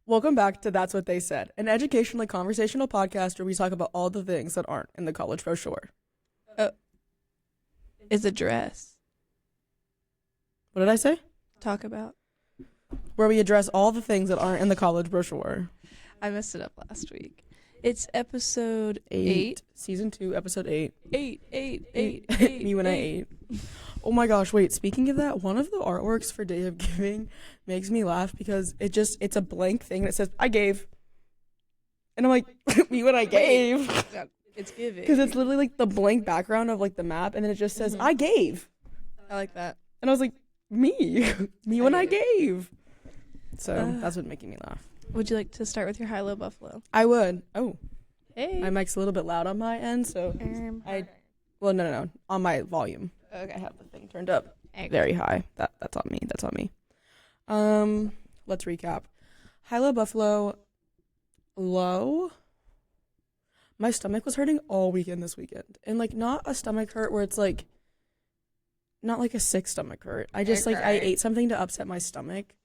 Welcome back to That's What They Said, an educationally conversational podcast where we talk about all the things that aren't in the college brochure. Is a dress. What did I say? Talk about. Where we address all the things that aren't in the college brochure. I messed it up last week. It's episode 8. Season 2, episode 8. 8. Me when I ate. Oh my gosh, wait, speaking of that, one of the artworks for Day of Giving makes me laugh because it's a blank thing and it says, I gave. And I'm like, me when I gave. It's giving. Because it's literally like the blank background of like the map and then it just says, I gave. I like that. And I was like, me when I gave. So that's what's making me laugh. Would you like to start with your high-low buffalo? I would. Oh, Hey. my mic's a little bit loud on my end, so no, on my volume. Okay. I have the thing turned up very high. That's on me. Let's recap. High-low buffalo. Low. My stomach was hurting all weekend this weekend, and like not a stomach hurt where it's like, not like a sick stomach hurt. I just I ate something to upset my stomach,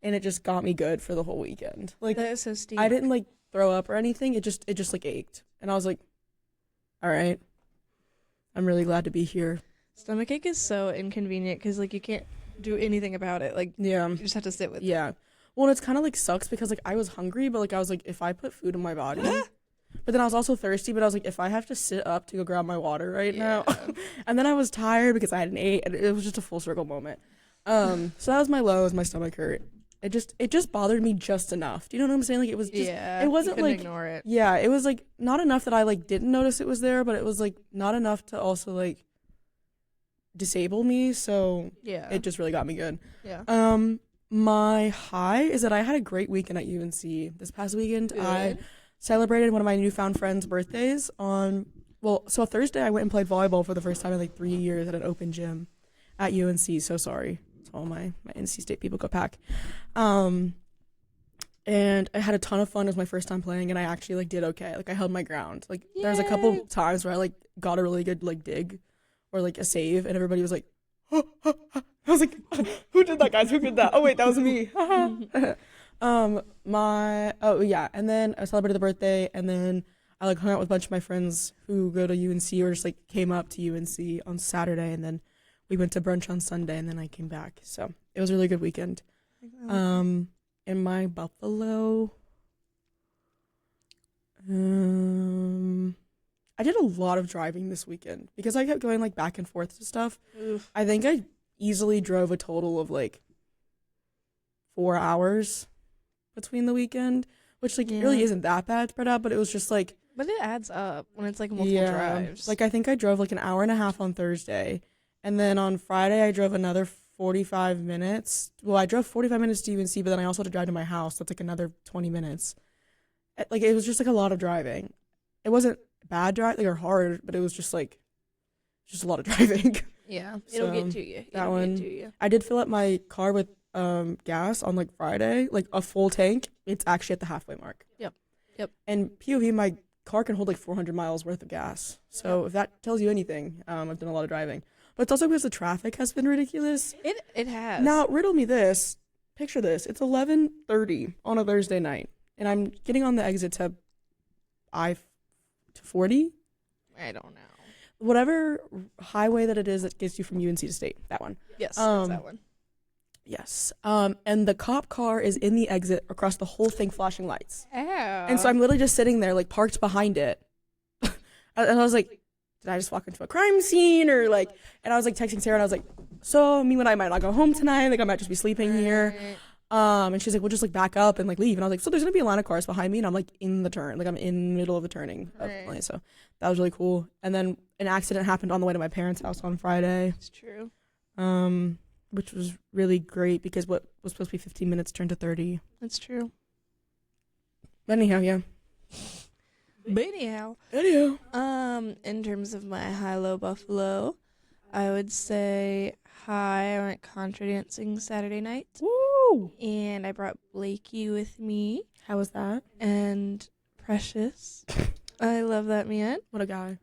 and it just got me good for the whole weekend. Like that is so steep. I didn't like throw up or anything. It just like ached, and I was like, all right, I'm really glad to be here. Stomachache is so inconvenient because like you can't do anything about it. Like Yeah. you just have to sit with it. Yeah. Well, and it's kind of like sucks because like I was hungry, but like I was like, if I put food in my body, but then I was also thirsty, but I was like, if I have to sit up to go grab my water right now, and then I was tired because I hadn't ate, and it was just a full circle moment. So that was my low, as my stomach hurt. It just bothered me just enough. Do you know what I'm saying? Like it was just, it wasn't you like ignore it. Yeah, it was like not enough that I like didn't notice it was there, but it was like not enough to also like disable me. So Yeah. it just really got me good. Yeah. My high is that I had a great weekend at UNC. This past weekend, Good. I celebrated one of my newfound friends' birthdays so Thursday I went and played volleyball for the first time in like 3 years at an open gym at UNC. So sorry to all my NC State people, go Pack. And I had a ton of fun. It was my first time playing, and I actually like did okay. Like I held my ground. Like there was a couple times where I like got a really good like dig or like a save, and everybody was like, I was like, who did that, guys? Who did that? Oh wait, that was me. And then I celebrated the birthday, and then I like hung out with a bunch of my friends who go to UNC or just like came up to UNC on Saturday, and then we went to brunch on Sunday, and then I came back. So it was a really good weekend. In my buffalo, I did a lot of driving this weekend because I kept going like back and forth to stuff. Oof. I think I easily drove a total of like 4 hours between the weekend, which like really isn't that bad spread out, but it was just like, But it adds up when it's like multiple drives. like I think I drove like an hour and a half on Thursday, and then on Friday I drove another 45 minutes. Well, I drove 45 minutes to UNC, but then I also had to drive to my house. That's like another 20 minutes. Like it was just like a lot of driving. It wasn't bad driving or hard, but it was just like a lot of driving. Yeah, So, it'll get to you. that one. I did fill up my car with gas on like Friday, like a full tank. It's actually at the halfway mark. Yep. And POV, my car can hold like 400 miles worth of gas. So if that tells you anything, I've done a lot of driving. But it's also because the traffic has been ridiculous. It has. Now, riddle me this. Picture this. It's 11:30 on a Thursday night, and I'm getting on the exit to I-40. I don't know. Whatever highway that it is that gets you from UNC to State. That one. Yes, that's that one. Yes. And the cop car is in the exit across the whole thing flashing lights. Ow. And so I'm literally just sitting there, like, parked behind it. And I was like, did I just walk into a crime scene? Or, like, and I was, like, texting Sarah, and I was like, so me and I might not go home tonight. Like, I might just be sleeping here. And she's like, we'll just, like, back up and, like, leave. And I was like, so there's going to be a line of cars behind me, and I'm, like, in the turn. Like, I'm in the middle of the turning. Right. So that was really cool. And then an accident happened on the way to my parents' house on Friday. It's true. Which was really great because what was supposed to be 15 minutes turned to 30. That's true. But anyhow, yeah. But anyhow. In terms of my high-low buffalo, I would say I went contra dancing Saturday night. Woo! And I brought Blakey with me. How was that? And Precious. I love that man. What a guy.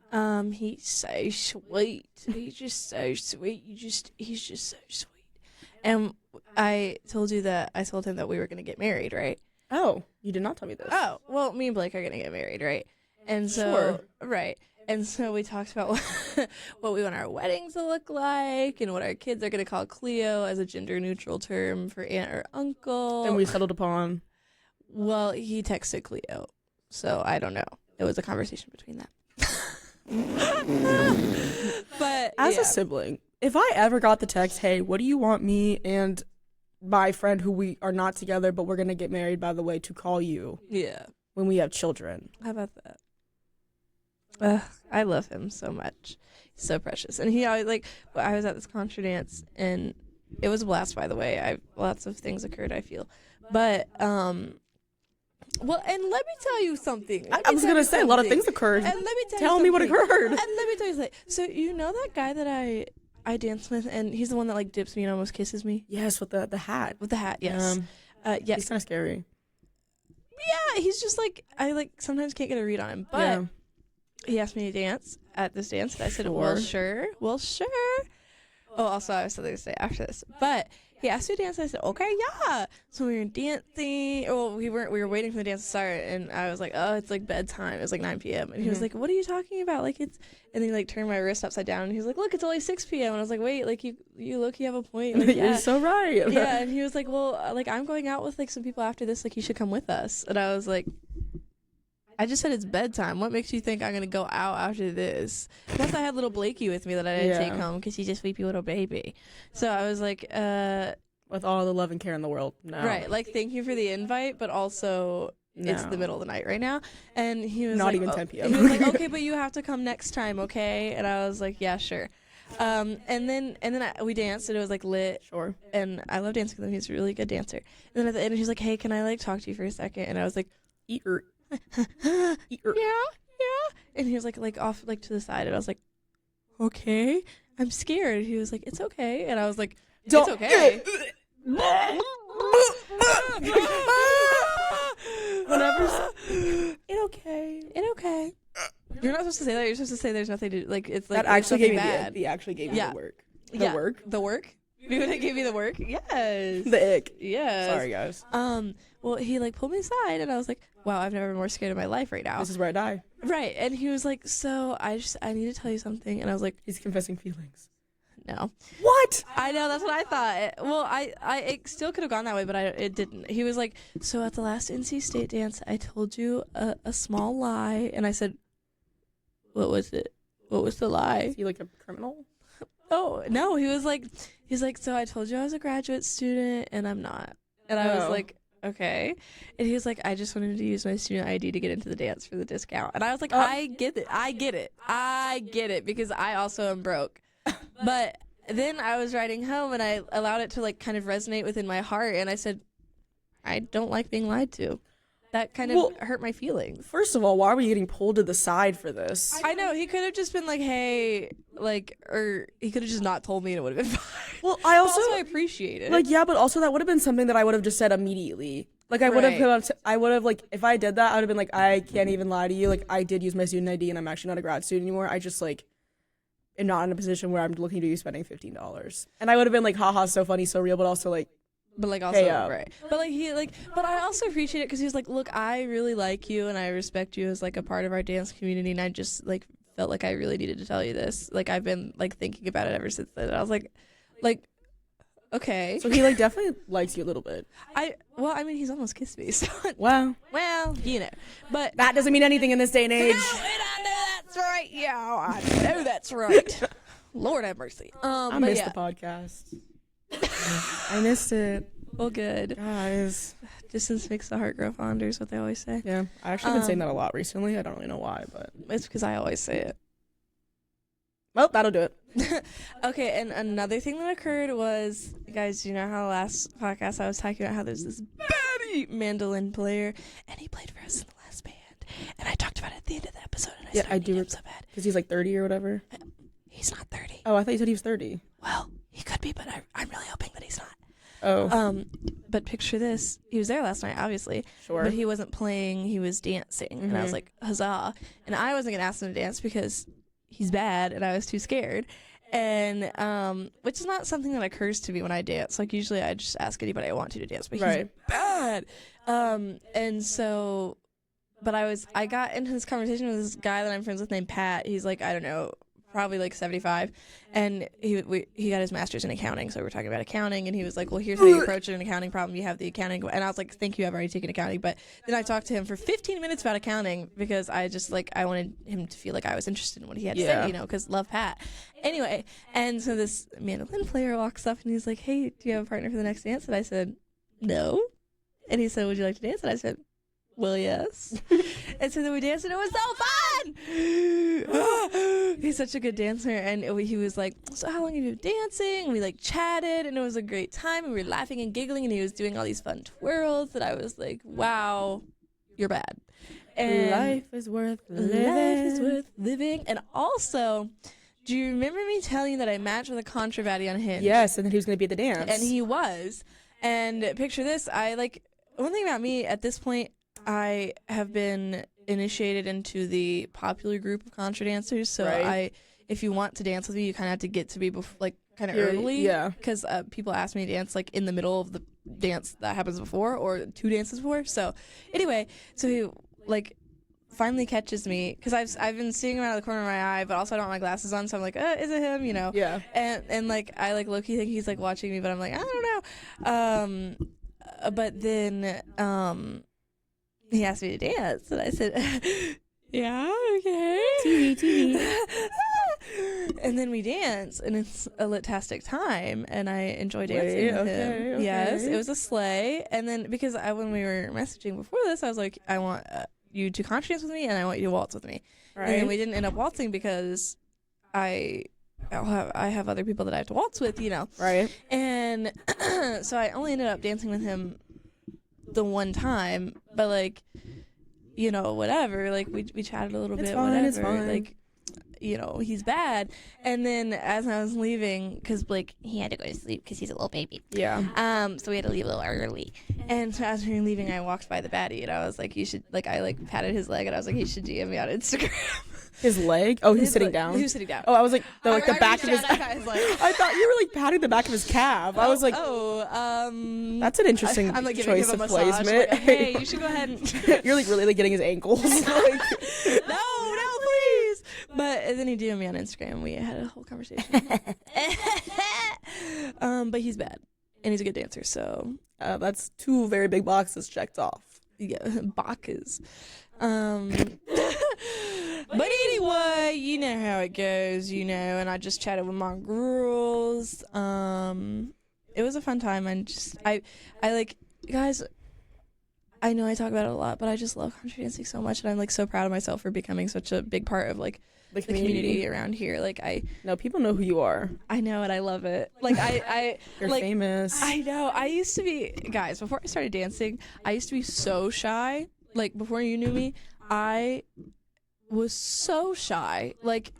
He's so sweet. He's just so sweet. He's just so sweet. And I told him that we were gonna get married, right? Oh, you did not tell me this. Oh, well, me and Blake are gonna get married, right? And so, right. And so we talked about what we want our wedding to look like and what our kids are going to call Cleo as a gender-neutral term for aunt or uncle. And we settled upon... Well, he texted Cleo, so I don't know. It was a conversation between them. But as a sibling, if I ever got the text, hey, what do you want me and my friend who we are not together, but we're going to get married, by the way, to call you when we have children? How about that? I love him so much. He's so precious. And he always, like, I was at this contra dance, and it was a blast, by the way. Lots of things occurred, I feel. But, well, and let me tell you something. I was going to say, a lot of things occurred. And let me tell me what occurred. And let me tell you something. So, you know that guy that I dance with, and he's the one that, like, dips me and almost kisses me? Yes, with the hat. With the hat, yes. Yes. He's kind of scary. Yeah, he's just, like, I, like, sometimes can't get a read on him. But he asked me to dance at this dance, and I said, well, sure. Oh, also, I have something to say after this. But he asked me to dance, and I said, okay, yeah. So we were dancing. Well, we were waiting for the dance to start, and I was like, oh, it's like bedtime. It was like 9 p.m. And he was like, what are you talking about? Like, it's... And then he, like, turned my wrist upside down, and he was like, look, it's only 6 p.m. And I was like, wait, like, you look, you have a point. Like, You're so right. Yeah, and he was like, well, like, I'm going out with, like, some people after this. Like, you should come with us. And I was like... I just said it's bedtime. What makes you think I'm going to go out after this? Plus, I had little Blakey with me that I didn't take home because he's just a sleepy little baby. So I was like, with all the love and care in the world, no. Right, like, thank you for the invite, but also it's the middle of the night right now. And he was not like, even 10 p.m. He was like, okay, but you have to come next time, okay? And I was like, yeah, sure. And then we danced, and it was, like, lit. Sure. And I love dancing with him. He's a really good dancer. And then at the end, he's like, hey, can I, like, talk to you for a second? And I was like, yeah. And he was like off, like, to the side, and I was like, okay, I'm scared. He was like, it's okay. And I was like, it's okay. Whatever. It okay. You're not supposed to say that. You're supposed to say there's nothing to, like, it's like that actually gave me bad. He actually gave me the work. The work. You would give me the work? Yes. The ick. Yes. Sorry, guys. Well, he, like, pulled me aside, and I was like, wow, I've never been more scared in my life right now. This is where I die. Right. And he was like, so I need to tell you something. And I was like, he's confessing feelings. No. What? I know, that's what I thought. Well, it still could have gone that way, but it didn't. He was like, so at the last NC State dance, I told you a small lie. And I said, what was it? What was the lie? Is he like a criminal? Oh, no. He's like, so I told you I was a graduate student, and I'm not. And I was like, okay. And he was like, I just wanted to use my student ID to get into the dance for the discount. And I was like, I get it, because I also am broke. But then I was riding home, and I allowed it to, like, kind of resonate within my heart, and I said, I don't like being lied to. That kind of hurt my feelings. First of all, why were you getting pulled to the side for this? I know. He could have just been like, hey, like, or he could have just not told me, and it would have been fine. Well, I also appreciate it. Like, yeah, but also that would have been something that I would have just said immediately. Like, I would have, like, if I did that, I would have been like, I can't even lie to you. Like, I did use my student ID, and I'm actually not a grad student anymore. I just, like, am not in a position where I'm looking to you spending $15. And I would have been like, haha, so funny, so real, but also, like, but, like, also, right. But, like, but I also appreciate it because he was like, look, I really like you, and I respect you as, like, a part of our dance community, and I just, like, felt like I really needed to tell you this. Like, I've been, like, thinking about it ever since then. And I was like, okay. So he, like, definitely likes you a little bit. Well, I mean, he's almost kissed me, so. Well, you know. But that doesn't mean anything in this day and age. No, and I know that's right. Yeah, I know that's right. Lord have mercy. I missed the podcast. I missed it. Well, good. Guys. Distance makes the heart grow fonder is what they always say. Yeah. I actually been saying that a lot recently. I don't really know why, but. It's because I always say it. Well, that'll do it. Okay, and another thing that occurred was, guys, you know how last podcast I was talking about how there's this baddie mandolin player, and he played for us in the last band. And I talked about it at the end of the episode, and I said, I'm so bad. Because he's like 30 or whatever? He's not 30. Oh, I thought you said he was 30. Well, he could be, but I'm really hoping that he's not. Oh. But picture this. He was there last night, obviously. Sure. But he wasn't playing. He was dancing. Mm-hmm. And I was like, huzzah. And I wasn't going to ask him to dance because he's bad and I was too scared. And which is not something that occurs to me when I dance. Like, usually I just ask anybody I want to dance. But he's bad. And so, but I got into this conversation with this guy that I'm friends with named Pat. He's like, I don't know, probably like 75, and he got his master's in accounting. So we're talking about accounting, and he was like, well, here's how you approach an accounting problem. You have the accounting, and I was like, thank you, I've already taken accounting. But then I talked to him for 15 minutes about accounting because I just like, I wanted him to feel like I was interested in what he had to say, you know, because love Pat. Anyway, and so this mandolin player walks up and he's like, hey, do you have a partner for the next dance? And I said, no. And he said, would you like to dance? And I said, well, yes. And so then we danced, and it was so fun. He's such a good dancer, and he was like, so how long have you been dancing? And we like chatted, and it was a great time, and we were laughing and giggling, and he was doing all these fun twirls that I was like, wow, you're bad. And life is worth living. Life is worth living. And also, do you remember me telling you that I matched with a contrabody on Hinge? Yes, and then he was going to be at the dance. And he was. And picture this, one thing about me at this point, I have been initiated into the popular group of contra dancers. So if you want to dance with me, you kind of have to get to me kind of early. Yeah. Because people ask me to dance like in the middle of the dance that happens before or 2 dances before. So anyway, so he like finally catches me because I've been seeing him out of the corner of my eye, but also I don't have my glasses on. So I'm like, is it him? You know? Yeah. And like I like low-key think he's like watching me, but I'm like, I don't know. But then he asked me to dance, and I said, yeah, okay. TV. And then we dance, and it's a litastic time, and I enjoy dancing with him. Okay. Yes, it was a sleigh. And then because when we were messaging before this, I was like, I want you to contra dance with me, and I want you to waltz with me. Right. And then we didn't end up waltzing because I have other people that I have to waltz with, you know. Right. And so I only ended up dancing with him the one time, but like, you know, whatever, like we chatted a little bit, whatever. It's fine. Like, you know, he's bad. And then as I was leaving, because Blake, he had to go to sleep because he's a little baby. Yeah. So we had to leave a little early. And so as we were leaving, I walked by the baddie, and I was like, you should, like, I like patted his leg, and I was like, he should DM me on Instagram. His leg? Oh, he's sitting down? He was sitting down. Oh, I was like, the back of his... I thought you were like patting the back of his calf. I was like, that's an interesting I'm, like, choice of placement. Like, hey, you should go ahead and... You're like really like getting his ankles. Like... No, please. But then he DM'd me on Instagram, and we had a whole conversation. But he's bad, and he's a good dancer, so... that's 2 very big boxes checked off. Yeah, boxes. But anyway, you know how it goes, you know, and I just chatted with my girls. It was a fun time, and I like, guys, I know I talk about it a lot, but I just love country dancing so much, and I'm like so proud of myself for becoming such a big part of like the community around here. Like no, people know who you are. I know, and I love it. Like you're like, famous. I know. I used to be, guys, before I started dancing, I used to be so shy. Like before you knew me, I was so shy, like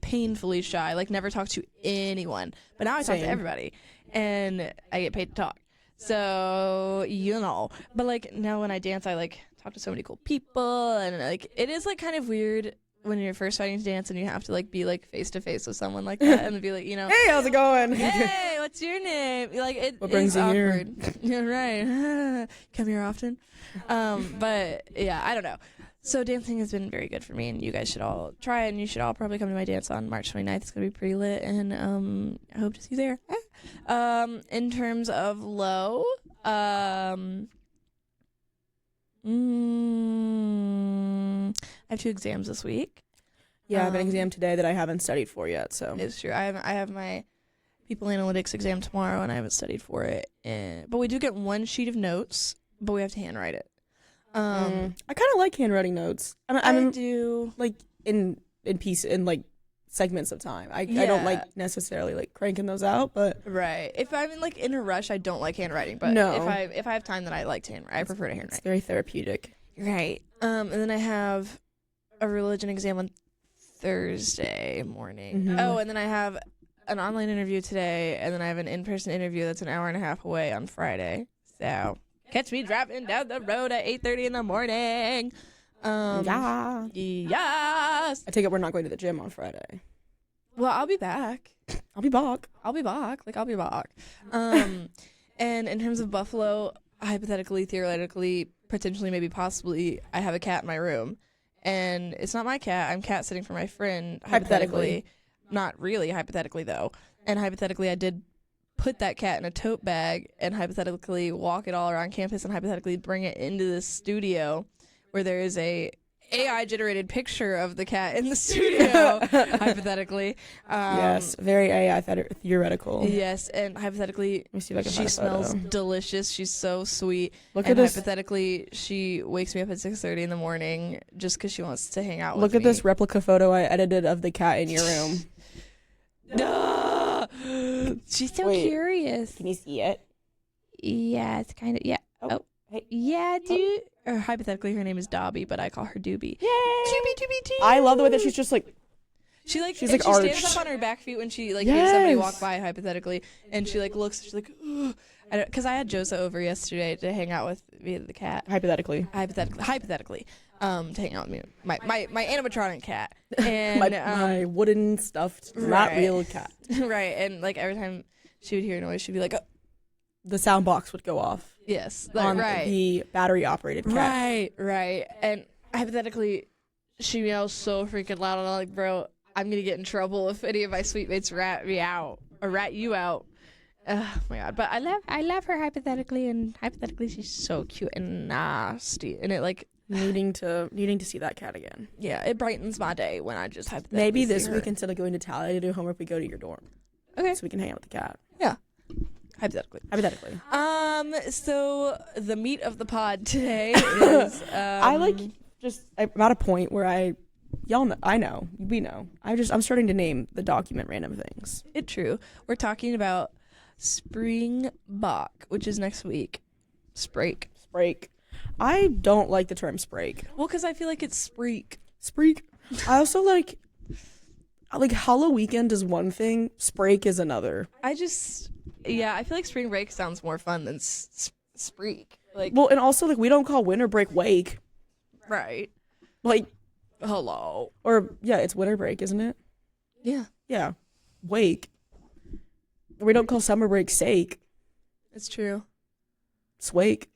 painfully shy, like never talked to anyone. But now I talk to everybody, and I get paid to talk. So, you know. But like now when I dance, I like talk to so many cool people, and like it is like kind of weird when you're first starting to dance and you have to like be like face to face with someone like that and be like, you know, hey, how's it going? Hey, what's your name? Like what brings you awkward. Here? You're right. Come here often. But yeah, I don't know. So dancing has been very good for me, and you guys should all try it, and you should all probably come to my dance on March 29th. It's going to be pretty lit, and I hope to see you there. In terms of low, I have 2 exams this week. Yeah, I have an exam today that I haven't studied for yet, so. It's true. I have my people analytics exam tomorrow, and I haven't studied for it. But we do get 1 sheet of notes, but we have to handwrite it. I kind of like handwriting notes. I do like in like segments of time. I don't like necessarily like cranking those out, but right. If I'm like in a rush, I don't like handwriting. But no, if I have time, then I like to handwrite. I prefer to handwrite. It's very therapeutic. Right. And then I have a religion exam on Thursday morning. Mm-hmm. Oh, and then I have an online interview today, and then I have an in-person interview that's an hour and a half away on Friday. So. Catch me driving down the road at 8:30 in the morning. Yeah. Yes. I take it we're not going to the gym on Friday. Well, I'll be back. I'll be back. Like, I'll be back. And in terms of Buffalo, hypothetically, theoretically, potentially, maybe, possibly, I have a cat in my room. And it's not my cat. I'm cat sitting for my friend, hypothetically. Not really, hypothetically, though. And hypothetically, I did put that cat in a tote bag and hypothetically walk it all around campus and hypothetically bring it into this studio where there is a AI-generated picture of the cat in the studio, hypothetically. Yes, very AI theoretical. Yes, and hypothetically, Let me see if I can she find a smells photo. delicious. She's so sweet. Look And at this. hypothetically, she wakes me up at 6:30 in the morning just because she wants to hang out with Look me. at this replica photo I edited of the cat in your room. She's so Wait. curious. Can you see it? Yeah, it's kind of, yeah. Oh, hey. Yeah, dude. Or hypothetically, her name is Dobby, but I call her Doobie. Yay! Doobie. I love the way that she's just like, She's like stands arched. up on her back feet when she like hears somebody Yes. walk by, hypothetically, and she like looks. She's like, because I had Josa over yesterday to hang out with me, the cat. hypothetically. Hypothetically, to hang out with me, my animatronic cat, and my wooden stuffed, not right. real cat. right, and like every time she would hear a noise, she'd be like, oh, The sound box would go off yes, on right. the battery operated cat. Right. And hypothetically, she meows so freaking loud, and I'm like, bro, I'm gonna get in trouble if any of my sweet mates rat me out or rat you out. Oh my god! But I love her hypothetically, and hypothetically, she's so cute and nasty, and it like Needing to see that cat again. yeah, it brightens my day when I just hypothetically Maybe this see her. week instead of going to Tally to do homework, we go to your dorm. Okay. So we can hang out with the cat. Yeah, hypothetically. Hypothetically. So the meat of the pod today is I'm at a point where we know. I'm starting to name the document random things. It's true. We're talking about Spring Bach, which is next week. Sprake. Sprake. I don't like the term sprake. Well, because I feel like it's spreak. Spreak. I also like Halloween is one thing, sprake is another. I feel like spring break sounds more fun than spreak. Like, Well, and also like we don't call winter break wake. right. Like, Hello. or yeah, it's winter break, isn't it? Yeah, Yeah. Wake. We don't call summer break sake. it's true. Swake.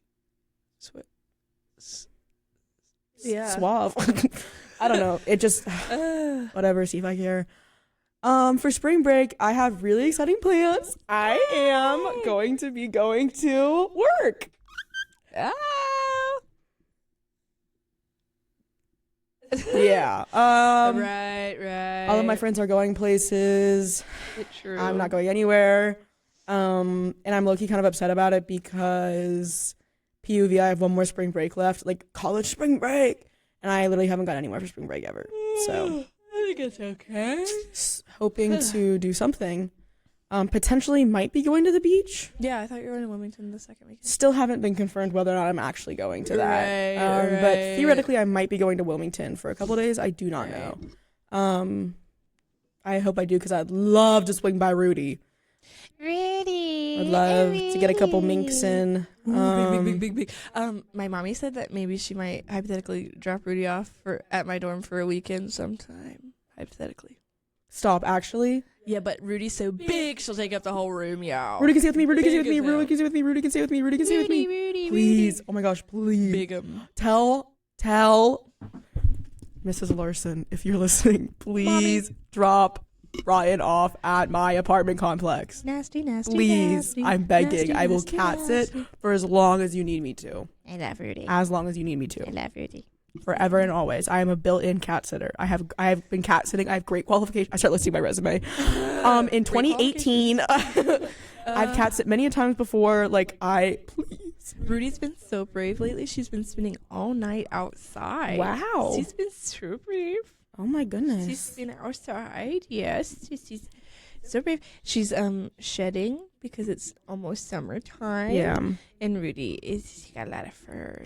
Yeah. Suave. I don't know. It just whatever, see if I care. For spring break, I have really exciting plans. I am going to be going to work. Yeah. Right. All of my friends are going places. It's true. I'm not going anywhere. And I'm low-key kind of upset about it because PUV, I have one more spring break left, like college spring break. And I literally haven't gone anywhere for spring break ever. So I think it's okay. hoping to do something. Potentially might be going to the beach. Yeah, I thought you were in Wilmington the second weekend. Still haven't been confirmed whether or not I'm actually going to that. Right. But theoretically, I might be going to Wilmington for a couple of days. I do not know. I hope I do because I'd love to swing by Rudy. Rudy. I'd love to get a couple minks in. Big. My mommy said that maybe she might hypothetically drop Rudy off at my dorm for a weekend sometime. Hypothetically. Stop, actually. Yeah, but Rudy's so big, she'll take up the whole room, y'all. Rudy can stay with me. Rudy can stay with Big me. as Rudy can stay with me. Rudy can stay with me. Rudy can stay with me. Rudy, Please. Oh my gosh, please. Big 'em. Tell Mrs. Larson, if you're listening, please drop Ryan off at my apartment complex. Nasty. Please, nasty, I'm begging. nasty, I will nasty, cat sit nasty. for as long as you need me to. I love Rudy. As long as you need me to. I love Rudy. Forever and always. I am a built-in cat sitter. I have been cat sitting. I have great qualifications. I start listing my resume. In 2018, I've cat sit many a times before. Please. Rudy's been so brave lately. She's been spending all night outside. Wow. She's been so brave. Oh my goodness. She's been outside. Yes. She's so brave. She's shedding because it's almost summertime. Yeah. And she's got a lot of fur.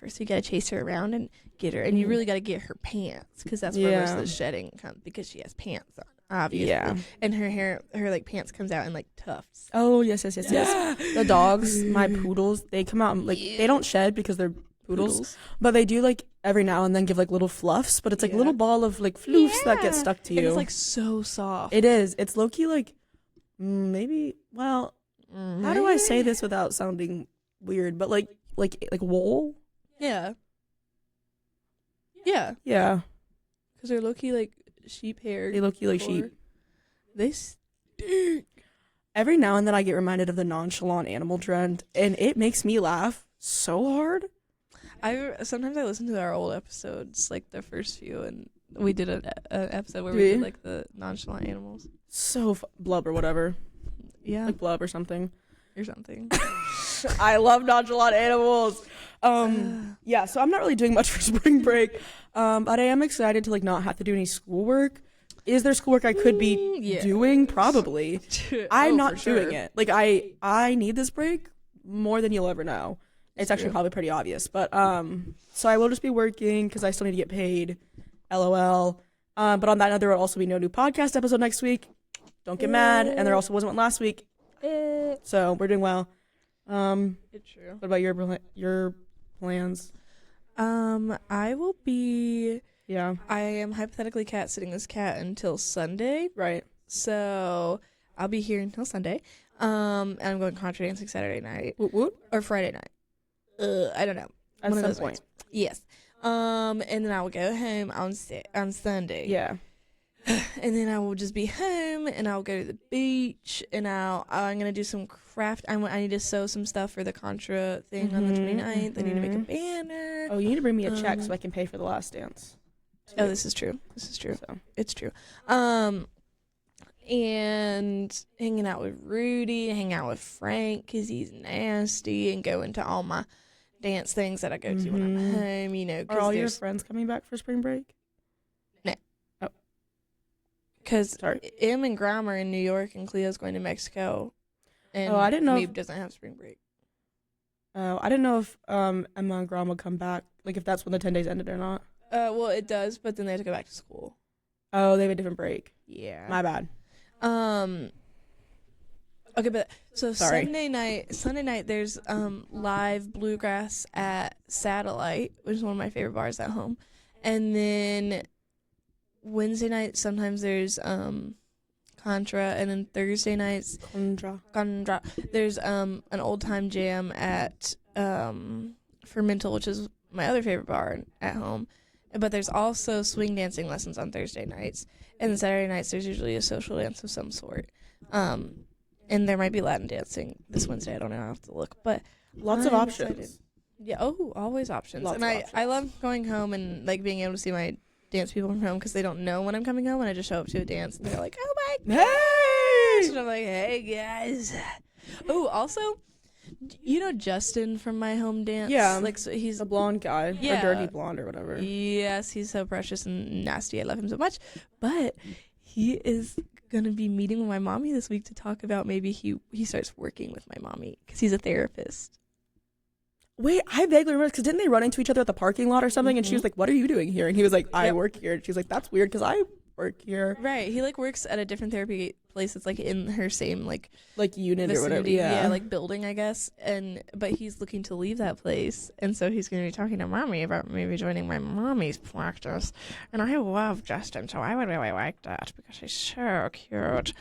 So you gotta chase her around and get her. And you really gotta get her pants because that's where most of the shedding comes because she has pants on, obviously. Yeah. And her pants comes out in like tufts. Oh yes. The dogs, my poodles, they come out and they don't shed because they're poodles, but they do every now and then give little fluffs, but it's a little ball of floofs that get stuck to you. And it's so soft. It is. It's low key maybe. Well, how do I say this without sounding weird, but like wool. Yeah. Yeah. Yeah. Because they're low-key like sheep hair. They look like sheep. They stink. Every now and then I get reminded of the nonchalant animal trend, and it makes me laugh so hard. Sometimes I listen to our old episodes, like the first few, and we did an episode where we did like the nonchalant animals. So blub or whatever. Yeah. Like blub or something. Or something. I love nonchalant animals. Yeah, so I'm not really doing much for spring break, but I am excited to like not have to do any schoolwork. Is there schoolwork I could be doing? Probably. I'm not doing it. Like I need this break more than you'll ever know. It's actually probably pretty obvious, but so I will just be working because I still need to get paid. LOL. But on that note, there will also be no new podcast episode next week. Don't get mad. And there also wasn't one last week. So we're doing well. It's true. What about your plans? I will be. Yeah. I am hypothetically cat sitting this cat until Sunday. Right. So I'll be here until Sunday. And I'm going contra dancing Saturday night. Or Friday night. I don't know. At some point. Nights. Yes. And then I will go home on Sunday. Yeah. And then I will just be home, and I'll go to the beach, and I'm gonna do some craft. I need to sew some stuff for the contra thing on the 29th. I need to make a banner. Oh, you need to bring me a check so I can pay for the last dance. Oh, this is true. So. It's true. And hanging out with Rudy, hang out with Frank because he's nasty, and going to all my dance things that I go to when I'm home. You know, are all your friends coming back for spring break? No. Oh. Because Em and Graham are in New York, and Cleo's going to Mexico. And I didn't know. Meeb doesn't have spring break. Oh, I didn't know if Emma and Graham would come back. Like if that's when the 10 days ended or not. Well, it does, but then they have to go back to school. Oh, they have a different break. Yeah. My bad. Okay, but so Sorry. Sunday night there's live bluegrass at Satellite, which is one of my favorite bars at home. And then Wednesday night sometimes there's Contra, and then Thursday nights Contra. There's an old time jam at Fermental, which is my other favorite bar at home. But there's also swing dancing lessons on Thursday nights. And then Saturday nights there's usually a social dance of some sort. And there might be Latin dancing this Wednesday. I don't know. I have to look. But lots of options. Excited. Yeah. Oh, always options. Lots and of I options. I love going home and like being able to see my dance people from home because they don't know when I'm coming home, and I just show up to a dance and they're like, "Oh my gosh!" Hey! And I'm like, "Hey guys." Oh, also, you know Justin from my home dance? Yeah. Like so he's The blonde guy. Yeah. Or dirty blonde or whatever. Yes, he's so precious and nasty. I love him so much. But he is gonna be meeting with my mommy this week to talk about maybe he starts working with my mommy because he's a therapist. Wait, I vaguely remember because didn't they run into each other at the parking lot or something? And she was like, "What are you doing here?" And he was like, "I work here." And she was like, "That's weird because I work here." Right. He like works at a different therapy place that's like in her same like unit vicinity, or whatever. Yeah, like building, I guess. But he's looking to leave that place, and so he's going to be talking to mommy about maybe joining my mommy's practice. And I love Justin, so I would really like that because he's so cute.